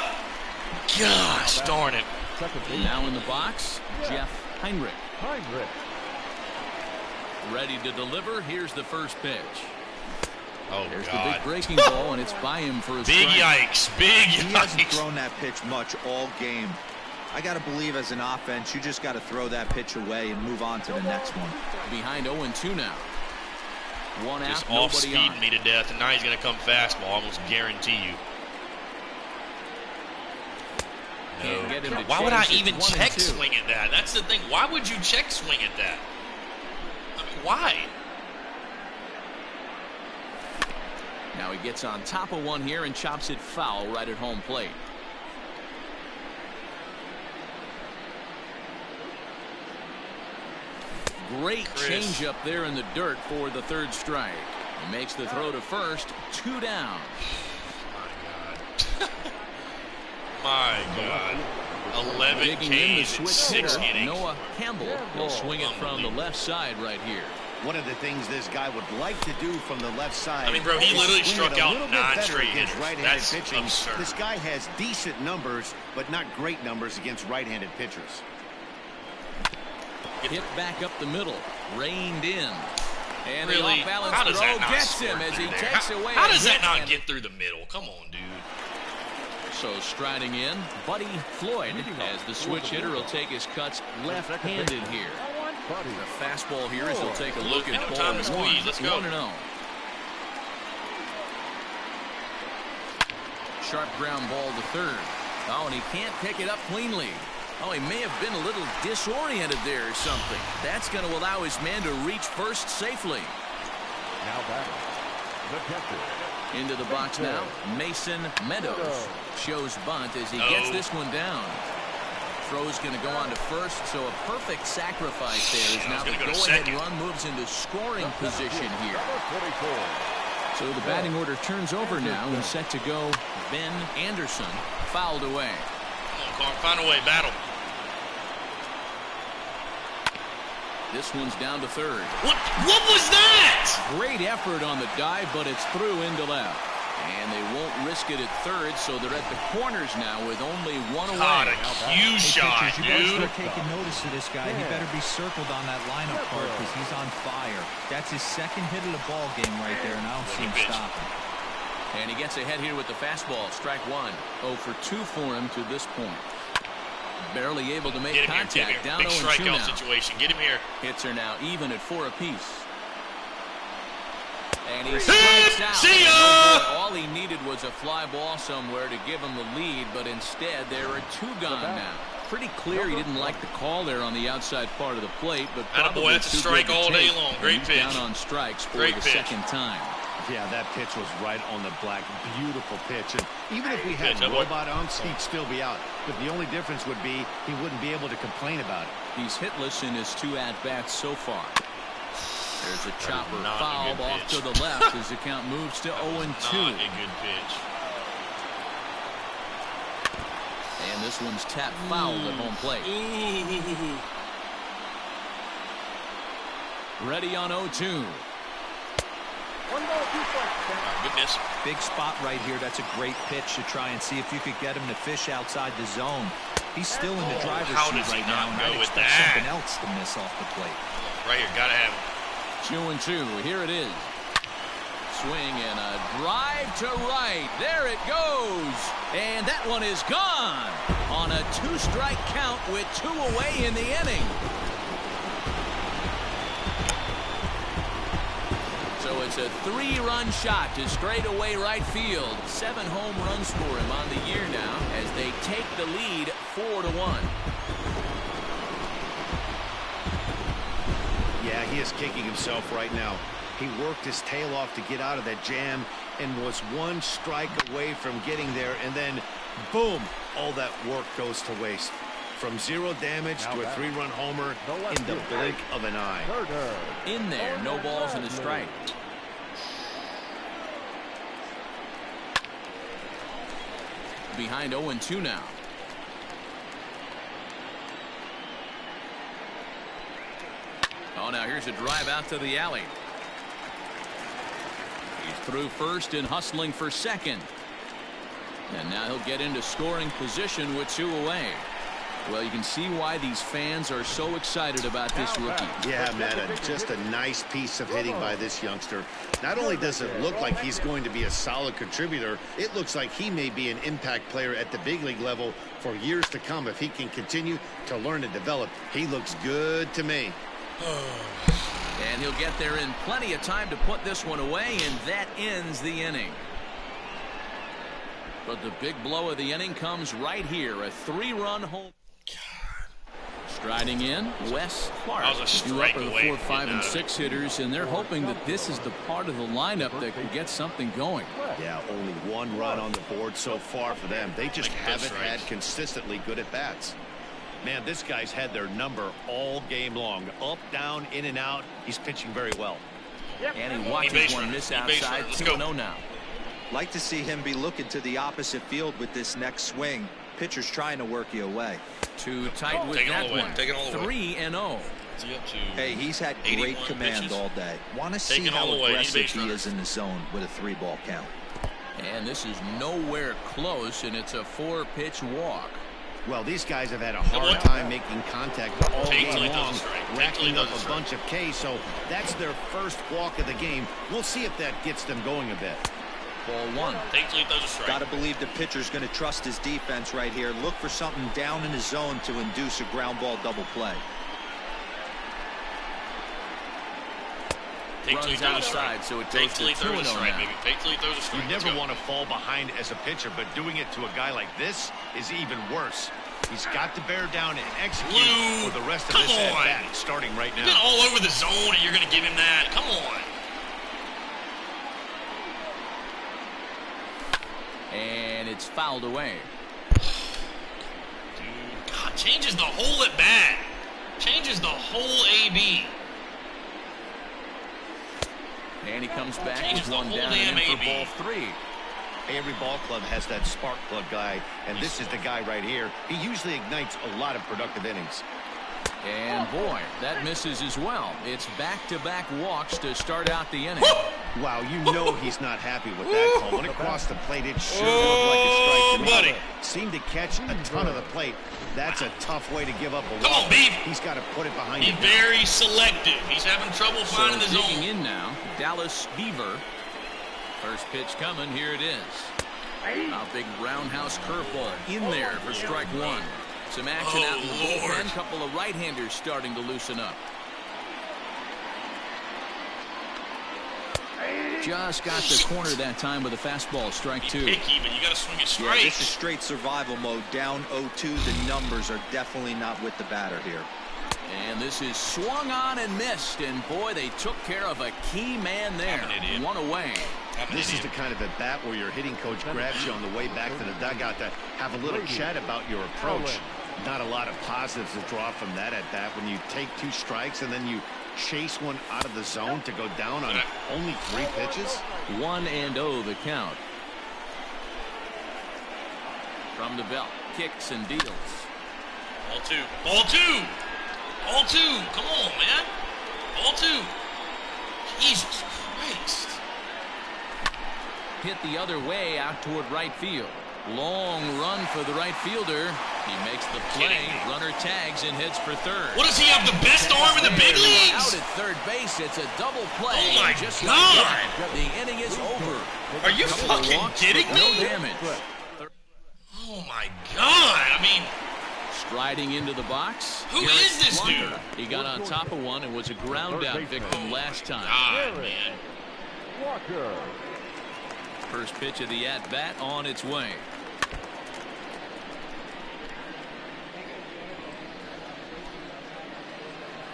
Gosh, darn it. Now in the box, Jeff Heinrich. Ready to deliver. Here's the first pitch. Oh, There's God. the big breaking ball, and it's by him for a big strike. Yikes. Big yikes. He hasn't thrown that pitch much all game. I got to believe as an offense, you just got to throw that pitch away and move on to the next one. Behind 0-2 now. One out, just nobody off-speeding on. me to death, and now he's going to come fastball. Almost guarantee you. Can't get him to Why would I chase. even check swing at that? That's the thing. Why would you check swing at that? I mean, why? Now he gets on top of one here and chops it foul right at home plate. Great change up there in the dirt for the third strike. He makes the throw to first. 2 down. My God. 11 Ks in 6 innings. Noah Campbell will swing it from the left side right here. One of the things this guy would like to do from the left side. I mean, bro, he literally struck out 9 straight hitters. Right-handed pitching. Absurd. This guy has decent numbers, but not great numbers against right-handed pitchers. Hit back up the middle, reined in, and really? the off-balance How does throw that not gets him as he takes away. How does that not get through the middle? Come on, dude. So striding in, Buddy Floyd, as the switch hitter will take his cuts left-handed here. The fastball here as he'll take a look at ball time to squeeze. Let's go. 1-0. Sharp ground ball to third. Oh, and he can't pick it up cleanly. Oh, he may have been a little disoriented there or something. That's going to allow his man to reach first safely. Now back, the catcher. Into the box now, Mason Meadows shows bunt as he gets this one down. Throw's going to go on to first, so a perfect sacrifice there as now the go-ahead run moves into scoring position here. So the batting order turns over now and set to go Ben Anderson, fouled away. Come on, Carl, find a way, battle. This one's down to third. What was that? Great effort on the dive, but it's through into left. And they won't risk it at third, so they're at the corners now with only one away. God, a cue shot, dude. You better start taking notice of this guy. He better be circled on that lineup card because he's on fire. That's his second hit of the ball game right there, and I don't see him stopping. And he gets ahead here with the fastball. Strike one. 0 for 2 for him to this point. Barely able to make contact. Down 0-2 now. Big strikeout situation. Get him here. Hits are now even at 4 apiece. And he strikes out. See ya! All he needed was a fly ball somewhere to give him the lead, but instead there are 2 gone now. Pretty clear he didn't like the call there on the outside part of the plate, but probably that's a strike all day long. Great pitch. Down on strikes for the second time. Yeah, that pitch was right on the black. Beautiful pitch. And even if we had robot umps, he'd still be out. But the only difference would be he wouldn't be able to complain about it. He's hitless in his 2 at-bats so far. There's a chopper foul off to the left as the count moves to 0-2. Not a good pitch. And this one's tapped foul at home plate. Ready on 0-2. Goodness. Big spot right here. That's a great pitch to try and see if you could get him to fish outside the zone. He's still in the driver's seat right now, and I'd expect something else to miss off the plate. Right here, gotta have it. 2-2. Here it is. Swing and a drive to right. There it goes. And that one is gone on a 2-strike count with 2 away in the inning. So it's a 3-run shot to straightaway right field. 7 home runs for him on the year now as they take the lead 4-1. Yeah, he is kicking himself right now. He worked his tail off to get out of that jam and was 1 strike away from getting there, and then boom, all that work goes to waste. From 0 damage to a 3-run homer in the blink of an eye. In there, no balls and a strike. Behind 0-2 now. Oh, now here's a drive out to the alley. He's through first and hustling for second. And now he'll get into scoring position with 2 away. Well, you can see why these fans are so excited about this rookie. Yeah, man, just a nice piece of hitting by this youngster. Not only does it look like he's going to be a solid contributor, it looks like he may be an impact player at the big league level for years to come if he can continue to learn and develop. He looks good to me. And he'll get there in plenty of time to put this one away, and that ends the inning. But the big blow of the inning comes right here. A 3-run home. Striding in, Wes Clark. You up are the 4, 5, and 6 hitters, and they're hoping that this is the part of the lineup that can get something going. Yeah, only 1 run on the board so far for them. They just haven't had consistently good at-bats. Man, this guy's had their number all game long. Up, down, in and out. He's pitching very well. And he watches one miss outside. 2-0 now. Like to see him be looking to the opposite field with this next swing. Pitcher's trying to work you away. Too tight with that one. 3-0. Hey, he's had great command all day. Want to see how aggressive he is in the zone with a 3-ball count. And this is nowhere close, and it's a 4-pitch walk. Well, these guys have had a hard time making contact all game long, racking up a bunch of Ks, so that's their first walk of the game. We'll see if that gets them going a bit. Ball 1. Got to believe the pitcher's going to trust his defense right here. Look for something down in his zone to induce a ground ball double play. Runs outside, so it goes to 2-0 now. You never want to fall behind as a pitcher, but doing it to a guy like this is even worse. He's got to bear down and execute for the rest of this at-bat starting right now. You've been all over the zone, and you're going to give him that. Come on. And it's fouled away. Dude, God, changes the whole at bat. Changes the whole AB. And he comes back with one down and in for ball 3. Every ball club has that spark plug guy, and this is the guy right here. He usually ignites a lot of productive innings. And boy, that misses as well. It's back-to-back walks to start out the inning. Wow, you know he's not happy with that call. When it crossed the plate, it sure looked like a strike to me. Buddy. Seemed to catch a ton of the plate. That's a tough way to give up a walk. Come on, Beef. He's got to put it behind him. Be very selective. He's having trouble finding the zone. Digging in now, Dallas Beaver. First pitch coming. Here it is. A big roundhouse curveball in there for strike one. Some action out in the bullpen. Couple of right-handers starting to loosen up. Just got the corner that time with a fastball. Strike two. Picky, but you got to swing it straight. Yeah, this is straight survival mode. Down 0-2. The numbers are definitely not with the batter here. And this is swung on and missed. And boy, they took care of a key man there. One away. This is the kind of at bat where your hitting coach grabs you on the way back to the dugout to have a little chat about your approach. Not a lot of positives to draw from that at bat when you take 2 strikes and then you chase one out of the zone to go down on only 3 pitches. 1-0 the count. From the belt, kicks and deals. Ball 2. Ball 2. Ball 2. Come on, man. Ball 2. Jesus Christ. Hit the other way out toward right field. Long run for the right fielder. He makes the play. Runner tags and heads for third. What does he have? The best arm in the big leagues? Out at third base. It's a double play. Oh my Just God! like that, the inning is over. Are you fucking kidding me? No damage. Oh my God! I mean, striding into the box. Who is this dude? He got on top of one and was a ground out victim last time. God, man. Walker. First pitch of the at bat on its way.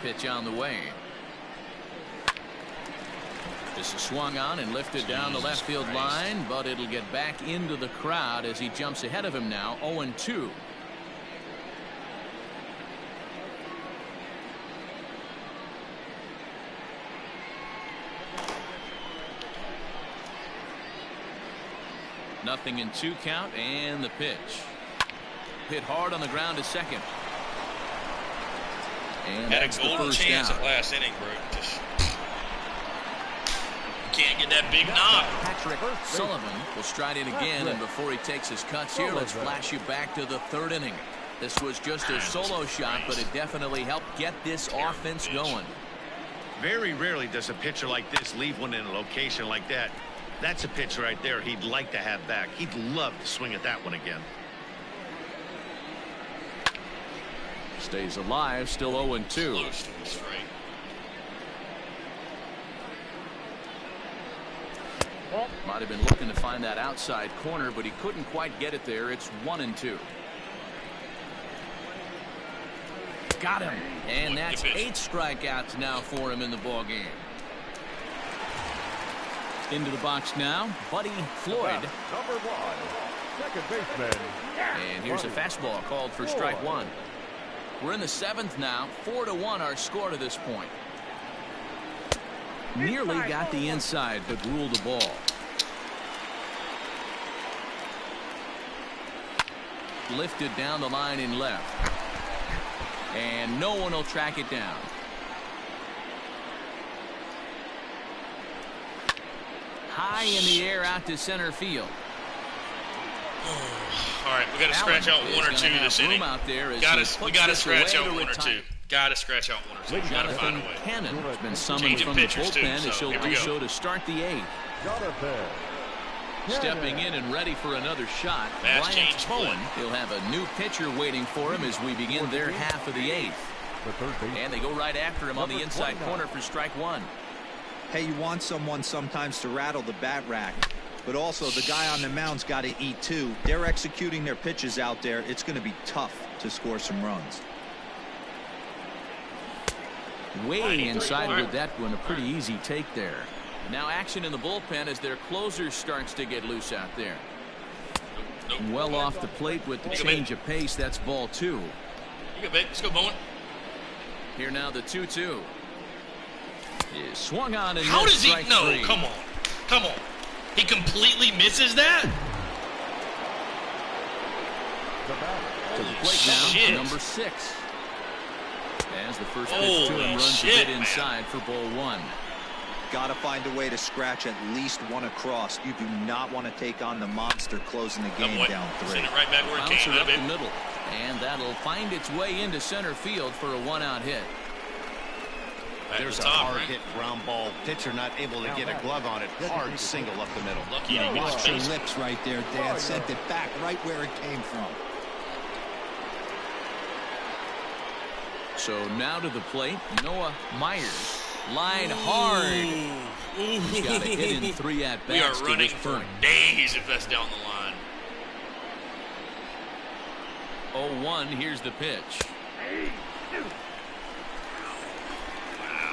Pitch on the way. This is swung on and lifted down the left field line, but it'll get back into the crowd as he jumps ahead of him now. 0-2. Nothing in 2 count, and the pitch. Hit hard on the ground to second. And had that's a golden chance at last inning, bro. Just can't get that big knock. Patrick Sullivan will stride in again, and before he takes his cuts here, let's flash you back to the 3rd inning. This was just a solo shot, but it definitely helped get this offense going. Very rarely does a pitcher like this leave one in a location like that. That's a pitch right there he'd like to have back. He'd love to swing at that one again. Stays alive, still 0-2. Might have been looking to find that outside corner, but he couldn't quite get it there. It's 1-2. Got him. And that's 8 strikeouts now for him in the ball game. Into the box now, Buddy Floyd. Number 1, second baseman. And here's a fastball called for strike 1. We're in the 7th now. 4-1 our score to this point. Nearly got the inside, but ruled the ball. Lifted down the line in left. And no one will track it down. High in the air out to center field. All right, we got to scratch out 1 or 2 this inning. We got to scratch out 1 or 2. Got to scratch out 1 or 2. Got to find a way. Cannon has been summoned from the bullpen as he'll do so to start the 8th. Stepping in and ready for another shot. Fast change Bowen. He'll have a new pitcher waiting for him as we begin their half of the 8th. And they go right after him on the inside corner for strike 1. Hey, you want someone sometimes to rattle the bat rack, but also the guy on the mound's got to eat too. They're executing their pitches out there. It's going to be tough to score some runs. Way inside with that one. A pretty easy take there. Now action in the bullpen as their closer starts to get loose out there. Well off the plate with the change of pace. That's ball 2. You go, babe. Let's go, Bowen. Here now the 2-2. Is swung on and how does he know? Three. Come on. Come on. He completely misses that? To the plate now, number 6. As the first pitch to him runs a bit inside for ball 1. got to find a way to scratch at least one across. You do not want to take on the monster closing the game down 3. Send it right back where it came. Up the middle, and that'll find its way into center field for a 1-out hit. There's a hard-hit ground ball. Pitcher not able to get a glove on it. Hard single up the middle. Lucky to watch your lips right there, Dan. Sent it back right where it came from. So now to the plate, Noah Myers. Line hard. He's got a hit in 3 at-bats. We are running for days if that's down the line. 0-1, here's the pitch.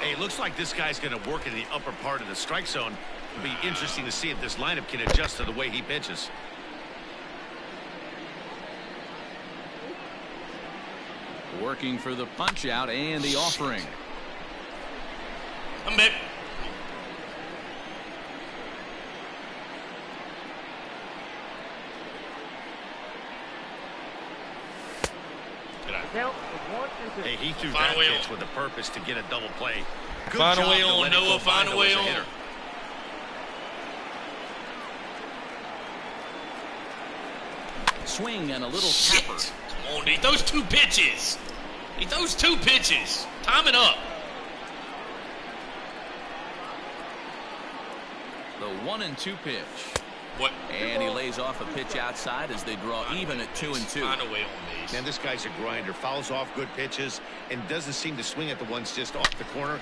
Hey, it looks like this guy's going to work in the upper part of the strike zone. It'll be interesting to see if this lineup can adjust to the way he pitches. Working for the punch out and the offering. I'm back. Hey, he threw that pitch with a purpose to get a double play. Good find job a way to on, let it Noah. go Find a way on. hitter. Swing and a little tapper. Come on, he throws 2 pitches. He throws 2 pitches. Time it up. The 1-2 pitch. What? And he lays off a pitch outside as they draw even at 2-2. Find a way on these. Man, this guy's a grinder. Fouls off good pitches and doesn't seem to swing at the ones just off the corner.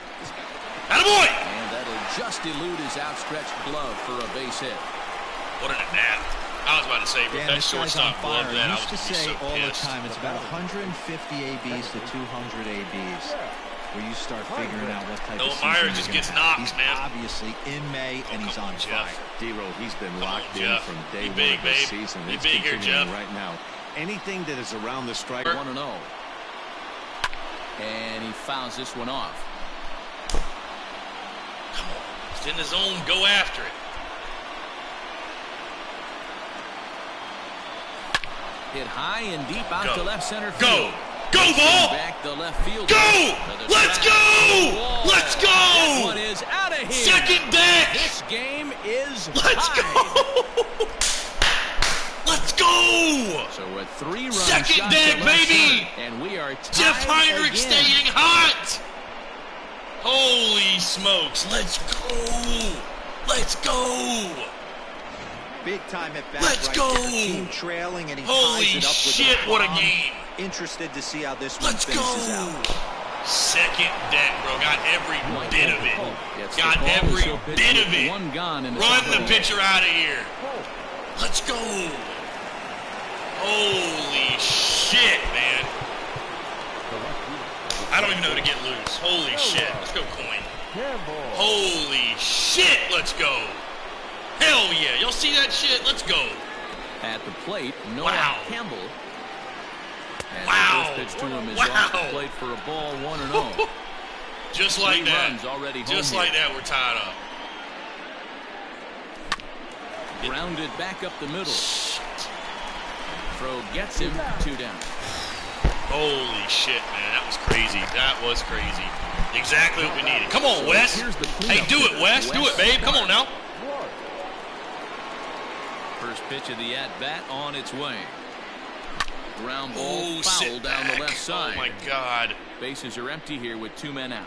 Attaboy! And that'll just elude his outstretched glove for a base hit. What an adapt. I was about to say, Dan, that this guy's on shortstop fire. glove that. I I used was to say so all pissed. the time, it's about 150 ABs to 200 ABs. Where you start figuring out what type of season Myers you're just gonna gets have. knocked, He's man. obviously in May, and he's on fire. D-Row, he's been locked in Jeff. from day Be big, one of this babe. season. Be It's big here, continuing Jeff. right now. Anything that is around the strike. 1-0. And he fouls this one off. Come on. It's in the zone. Go after it. Hit high and deep out Go. to left center Go. field. Go, ball. Back the left field. Go. Let's go. Let's That go. one is out of here. Second deck. This game is Let's tied. go. Let's go. So a 3-run Second shot deck, to left baby. center, and we are tied Jeff Heinrich again. staying hot. Holy smokes. Let's go. Let's go. Big time at bat. Let's right go. there. Team trailing, and he Holy ties it up with shit, a what a bomb. game. Interested to see how this one Let's finishes go. out. Second deck, bro. Got every bit of it. It's Got the ball, every so pitch bit with of it. one gone in the Run top the of pitcher out of here. Let's go. Holy shit, man. I don't even know how to get loose. Holy shit. Let's go, coin. Holy shit. Let's go. Hell yeah. Y'all see that shit? Let's go. At the plate, Noah Wow. Campbell. And Wow. the first pitch to him is Wow. off the plate for a ball, 1-0. Just like 3 that. runs already home Just here. like that, we're tied up. Grounded back up the middle. Throw gets him, 2 down. Holy shit, man. That was crazy. That was crazy. Exactly what we needed. Come on, Wes. Hey, do it, Wes. Do it, babe. Come on now. First pitch of the at-bat on its way. Ground ball, foul sit down the back. left side. Oh, my God. Bases are empty here with 2 men out.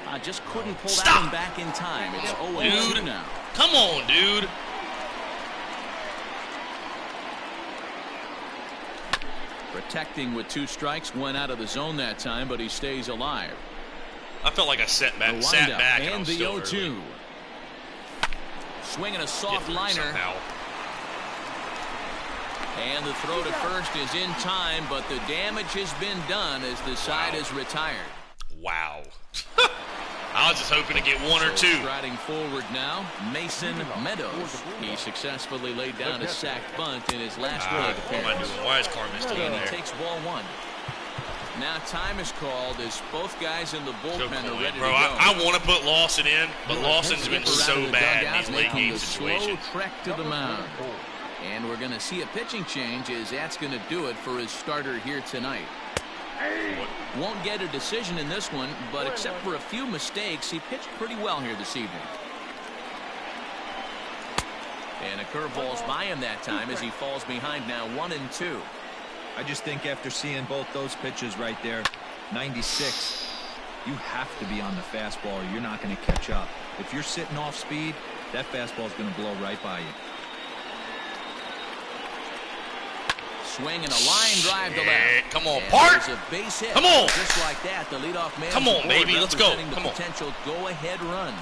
I just couldn't pull that Stop. one back in time. It's 0-2 Dude. now. Come on, dude. Protecting with 2 strikes, went out of the zone that time, but he stays alive. I felt like I sat The back, windup and I and was the still 0-2. early. Swinging a soft Get liner. somehow. And the throw to first is in time, but the damage has been done as the side is retired. Wow. I was just hoping to get 1 or 2. Striding forward now, Mason Meadows. He successfully laid down a sacked bunt in his last What plate am I appearance. doing? Why is Carmen still in And he there? takes ball 1. Now time is called as both guys in the So bullpen cool, are ready bro. to go. I want to put Lawson in, but Lawson's been Skipper out so of the bad in dugout, these late making game the situations. slow trek to the mound. And we're going to see a pitching change as that's going to do it for his starter here tonight. Won't get a decision in this one, but except for a few mistakes, he pitched pretty well here this evening. And a curveball's by him that time as he falls behind now 1-2. I just think after seeing both those pitches right there, 96, you have to be on the fastball or you're not going to catch up. If you're sitting off speed, that fastball is going to blow right by you. Swing and a line drive to left. Come on, Park. A base hit. Come on. Just like that, the leadoff man. Come on, baby. Let's go. Come on. Potential go-ahead run.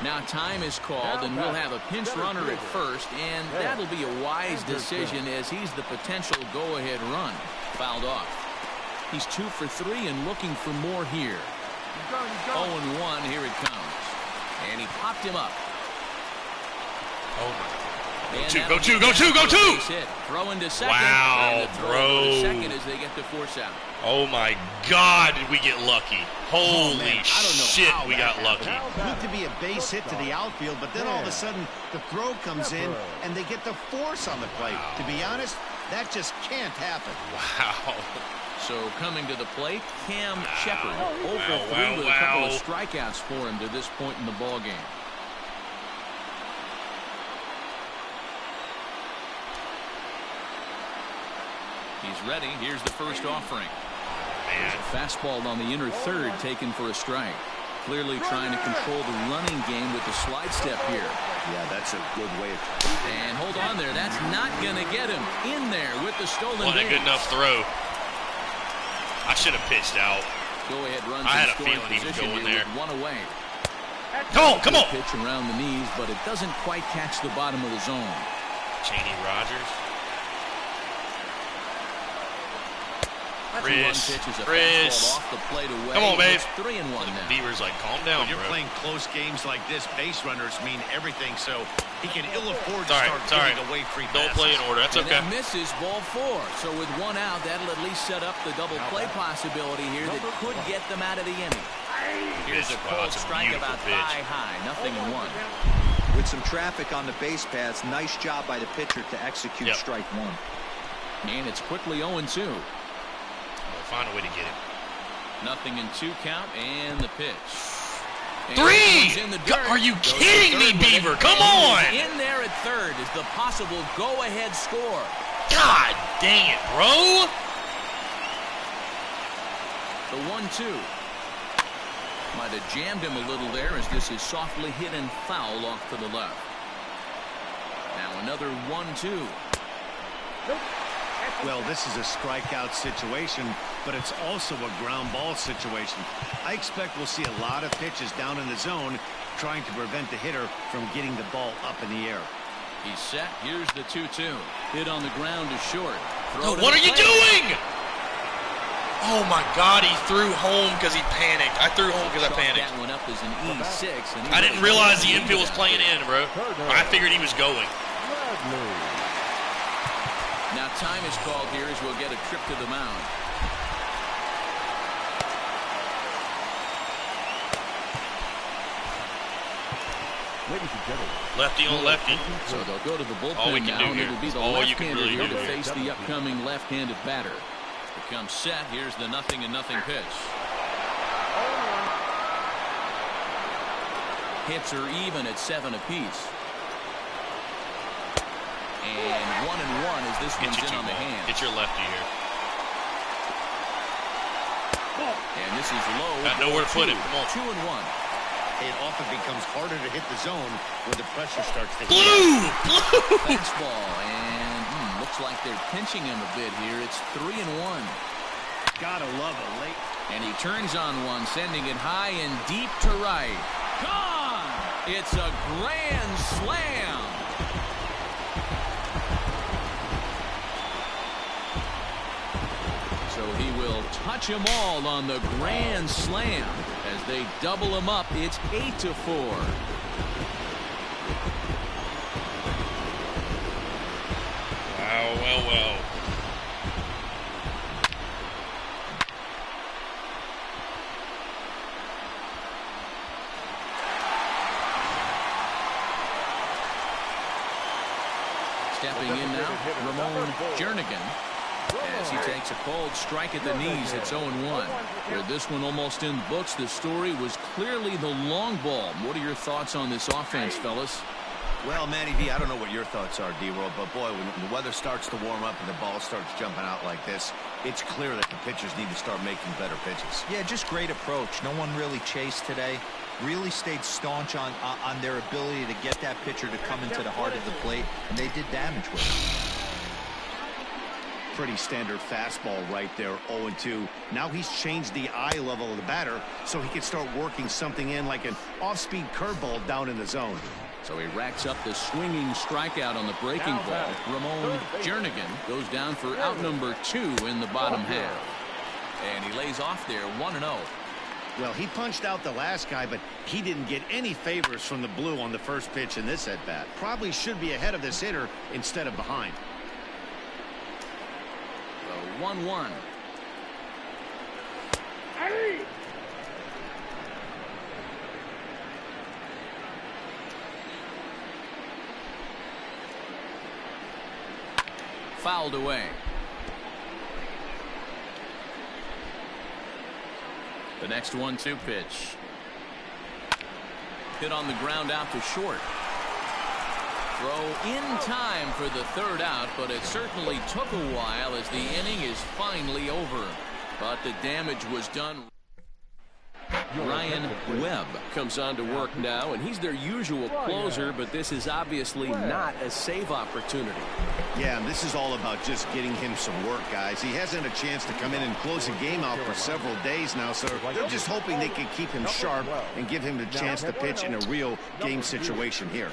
Now time is called, and we'll have a pinch runner at first, and that'll be a wise decision as he's the potential go-ahead run. Fouled off. He's 2 for 3 and looking for more here. 0-1. Here it comes, and he popped him up. Oh my. Go two. Throw into second. Wow, and the throw to second as they get the force out. Oh my God, did we get lucky? Holy shit, we got lucky. Looked to be a base hit to the outfield, but then all of a sudden the throw comes in and they get the force on the plate. Wow. To be honest, that just can't happen. Wow. So coming to the plate, Cam Shepard. 0 for 3 with a couple of strikeouts for him to this point in the ball game. He's ready. Here's the first offering. There's a fastball on the inner third taken for a strike. Clearly trying to control the running game with the slide step here. Yeah, that's a good way of. And hold on there. That's not going to get him in there with the stolen base. Wasn't a good enough throw. I should have pitched out. Go ahead, runs. I had a feeling he was going there. One away. Come on. Pitch around the knees, but it doesn't quite catch the bottom of the zone. Cheney Rogers. Chris. Off the plate away. Come on, babe. 3-1 now. Beaver's like, calm down, when you're playing close games like this, base runners mean everything, so he can ill afford to start giving away free passes. Don't play in order. That's okay. And that misses ball 4. So with 1 out, that'll at least set up the double play possibility here that could get them out of the inning. Here's a cold strike about thigh high. 0-1. With some traffic on the base paths, nice job by the pitcher to execute strike 1. And it's quickly 0-2. Find a way to get him. 0-2 count, and the pitch. And 3! Are you kidding me, Beaver? Come on! In there at third is the possible go-ahead score. God dang it, bro! The 1-2. Might have jammed him a little there as this is softly hit and foul off to the left. Now another 1-2. Well, this is a strikeout situation, but it's also a ground ball situation. I expect we'll see a lot of pitches down in the zone trying to prevent the hitter from getting the ball up in the air. He's set. Here's the 2-2. Hit on the ground is short. What are you doing? Oh, my God. He threw home because he panicked. I threw home because I panicked. That one up as an E6. And I didn't realize the infield was playing in, bro. I figured he was going. Now time is called here as we'll get a trip to the mound. Ladies and gentlemen. Lefty on lefty. So they'll go to the bullpen all we can now, do here. It'll be the left-hander here to face the upcoming left-handed batter. Becomes set. Here's the 0-0 pitch. Hits are even at 7 apiece. And 1-1 as this one's in on the hand. Get your lefty here. And this is low. Got nowhere to put it. Come on. 2-1. It often becomes harder to hit the zone when the pressure starts to hit. Blue! Fastball. And looks like they're pinching him a bit here. It's 3-1. Gotta love it late. And he turns on one, sending it high and deep to right. Gone! It's a grand slam. So he will touch them all on the grand slam. As they double him up, it's 8-4. Well. Stepping in now, Ramon Jernigan. As he takes a cold strike at the knees, it's 0-1. With this one almost in the books, the story was clearly the long ball. What are your thoughts on this offense, fellas? Well, Matty V, I don't know what your thoughts are, D-Roll, but boy, when the weather starts to warm up and the ball starts jumping out like this, it's clear that the pitchers need to start making better pitches. Yeah, just great approach. No one really chased today. Really stayed staunch on their ability to get that pitcher to come into the heart of the plate, and they did damage with it. Pretty standard fastball right there, 0-2. Now he's changed the eye level of the batter so he can start working something in like an off-speed curveball down in the zone. So he racks up the swinging strikeout on the breaking ball. Ramon Jernigan goes down for out number 2 in the bottom half. And he lays off there 1-0. Well, he punched out the last guy, but he didn't get any favors from the blue on the first pitch in this at-bat. Probably should be ahead of this hitter instead of behind. So 1-1. Hey! Fouled away. The next 1-2 pitch. Hit on the ground out to short. Throw in time for the third out, but it certainly took a while as the inning is finally over. But the damage was done. Ryan Webb comes on to work now, and he's their usual closer, but this is obviously not a save opportunity. Yeah, and this is all about just getting him some work, guys. He hasn't had a chance to come in and close a game out for several days now, so they're just hoping they can keep him sharp and give him the chance to pitch in a real game situation here.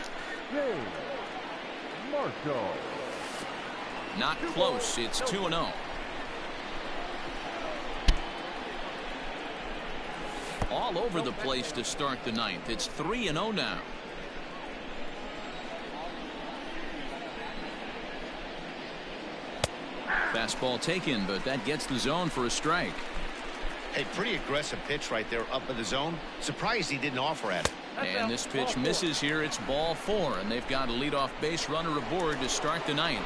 Not close. It's 2-0. All over the place to start the ninth. It's 3-0 now. Fastball taken, but that gets the zone for a strike. Hey, pretty aggressive pitch right there up in the zone. Surprised he didn't offer at it. And this pitch misses here. It's ball 4, and they've got a leadoff base runner aboard to start the ninth.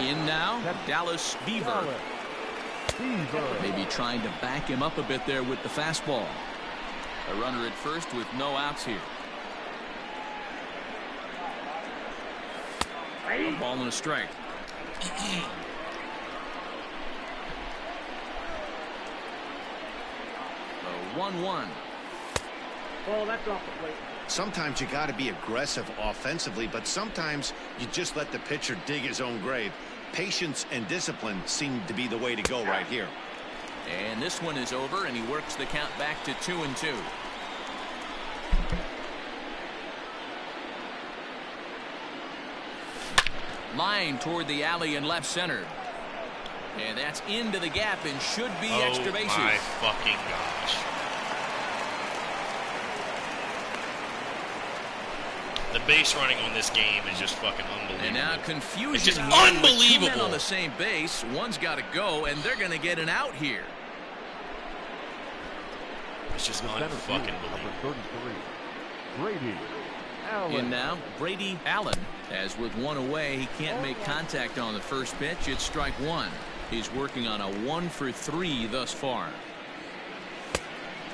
In now, Dallas Beaver. Maybe trying to back him up a bit there with the fastball. A runner at first with no outs here. A ball and a strike. 1-1. Oh, that's off the plate. Sometimes you got to be aggressive offensively, but sometimes you just let the pitcher dig his own grave. Patience and discipline seem to be the way to go right here. And this one is over, and he works the count back to 2-2. Line toward the alley in left center. And that's into the gap and should be extra bases. Oh my fucking gosh. The base running on this game is just fucking unbelievable. And now confusion. It's just unbelievable. 2 men on the same base. One's got to go, and they're going to get an out here. It's just unfucking believable. In now, Brady Allen. As with one away, he can't make contact on the first pitch. It's strike 1. He's working on a 1-for-3 thus far.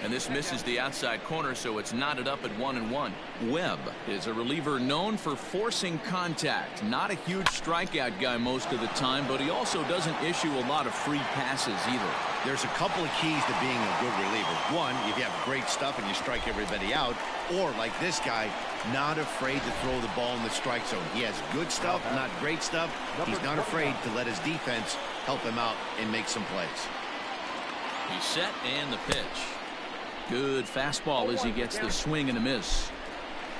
And this misses the outside corner, so it's knotted up at 1-1. Webb is a reliever known for forcing contact. Not a huge strikeout guy most of the time, but he also doesn't issue a lot of free passes either. There's a couple of keys to being a good reliever. One, if you have great stuff and you strike everybody out, or like this guy, not afraid to throw the ball in the strike zone. He has good stuff, not great stuff. He's not afraid to let his defense help him out and make some plays. He's set, and the pitch. Good fastball as he gets the swing and a miss.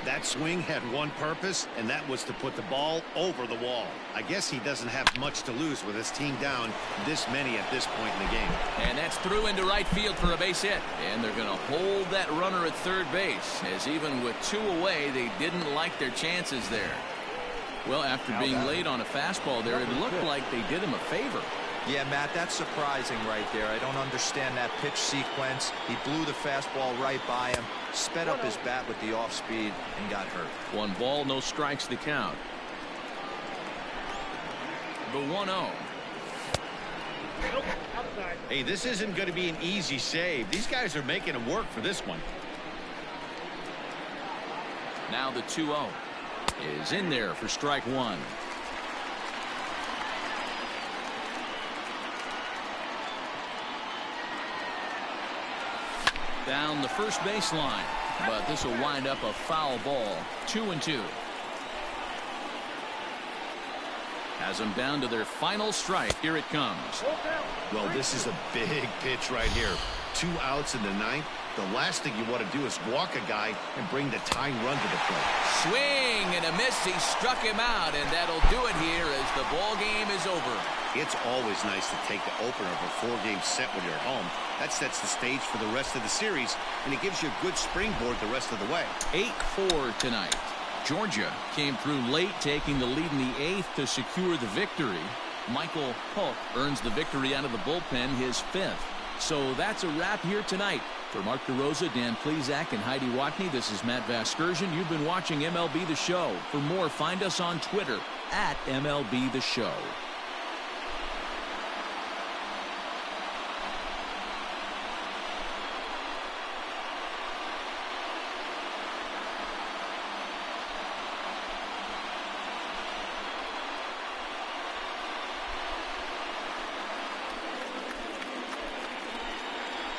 That swing had one purpose, and that was to put the ball over the wall. I guess he doesn't have much to lose with his team down this many at this point in the game. And that's through into right field for a base hit. And they're going to hold that runner at third base, as even with 2 away, they didn't like their chances there. Well, after being late on a fastball there, it looked like they did him a favor. Yeah, Matt, that's surprising right there. I don't understand that pitch sequence. He blew the fastball right by him, sped up his bat with the off speed, and got hurt. 1 ball, no strikes the count. The 1-0. Hey, this isn't going to be an easy save. These guys are making him work for this one. Now the 2-0 is in there for strike one. Down the first baseline, but this will wind up a foul ball. 2-2. Has them down to their final strike. Here it comes. Well, this is a big pitch right here. 2 outs in the 9th. The last thing you want to do is walk a guy and bring the tying run to the plate. Swing and a miss. He struck him out, and that'll do it here as the ball game is over. It's always nice to take the opener of a 4-game set when you're at home. That sets the stage for the rest of the series, and it gives you a good springboard the rest of the way. 8-4 tonight. Georgia came through late, taking the lead in the 8th to secure the victory. Michael Hook earns the victory out of the bullpen, his 5th. So that's a wrap here tonight. For Mark DeRosa, Dan Plesac, and Heidi Watney, this is Matt Vasgersian. You've been watching MLB The Show. For more, find us on Twitter at MLB The Show.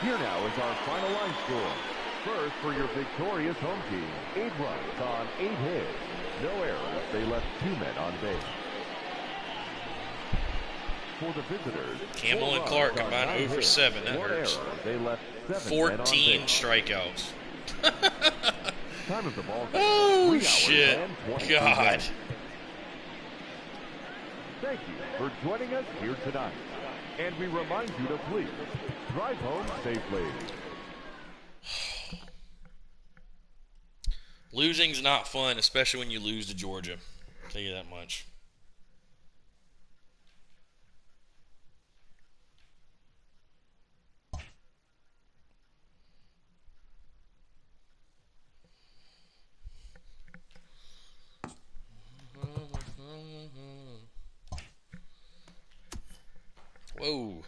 Here now is our final line score. First, for your victorious home team, 8 runs on 8 hits. No errors. They left 2 men on base. For the visitors, Campbell and Clark combined 0 for 7. That hurts. They left 14 strikeouts. Time of the ball. Oh, shit. God. Thank you for joining us here tonight. And we remind you to please drive home safely. Losing's not fun, especially when you lose to Georgia. I'll tell you that much. Whoa.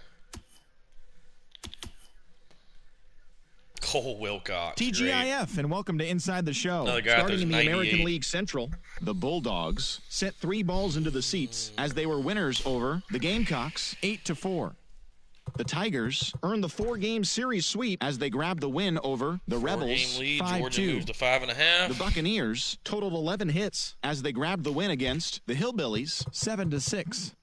Cole Wilcox. TGIF, great. and welcome to Inside the Show. Starting in the American League Central, the Bulldogs sent 3 balls into the seats as they were winners over the Gamecocks 8-4. The Tigers earned the 4-game series sweep as they grabbed the win over the Rebels 5-2. Georgia moves to 5.5. The Buccaneers totaled 11 hits as they grabbed the win against the Hillbillies 7-6.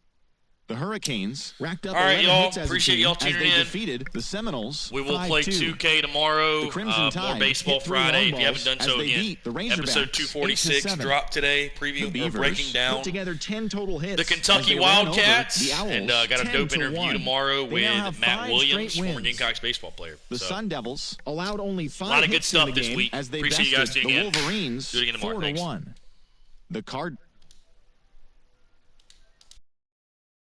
The Hurricanes racked up 11 hits as a team as they defeated the Seminoles 5-2. We will play 2K tomorrow. The Crimson Tide more Baseball Friday. If you haven't done so again, Episode 246 dropped today. Previewing or breaking down put together 10 total hits. The Kentucky Wildcats. The Owls, and got a dope interview tomorrow with Matt Williams, former wins. Gamecocks baseball player. The Sun Devils allowed only 5 a lot of good hits stuff in the this game week. as they Appreciate you guys bested tuning the in. Wolverines Do it again tomorrow. 4-1. The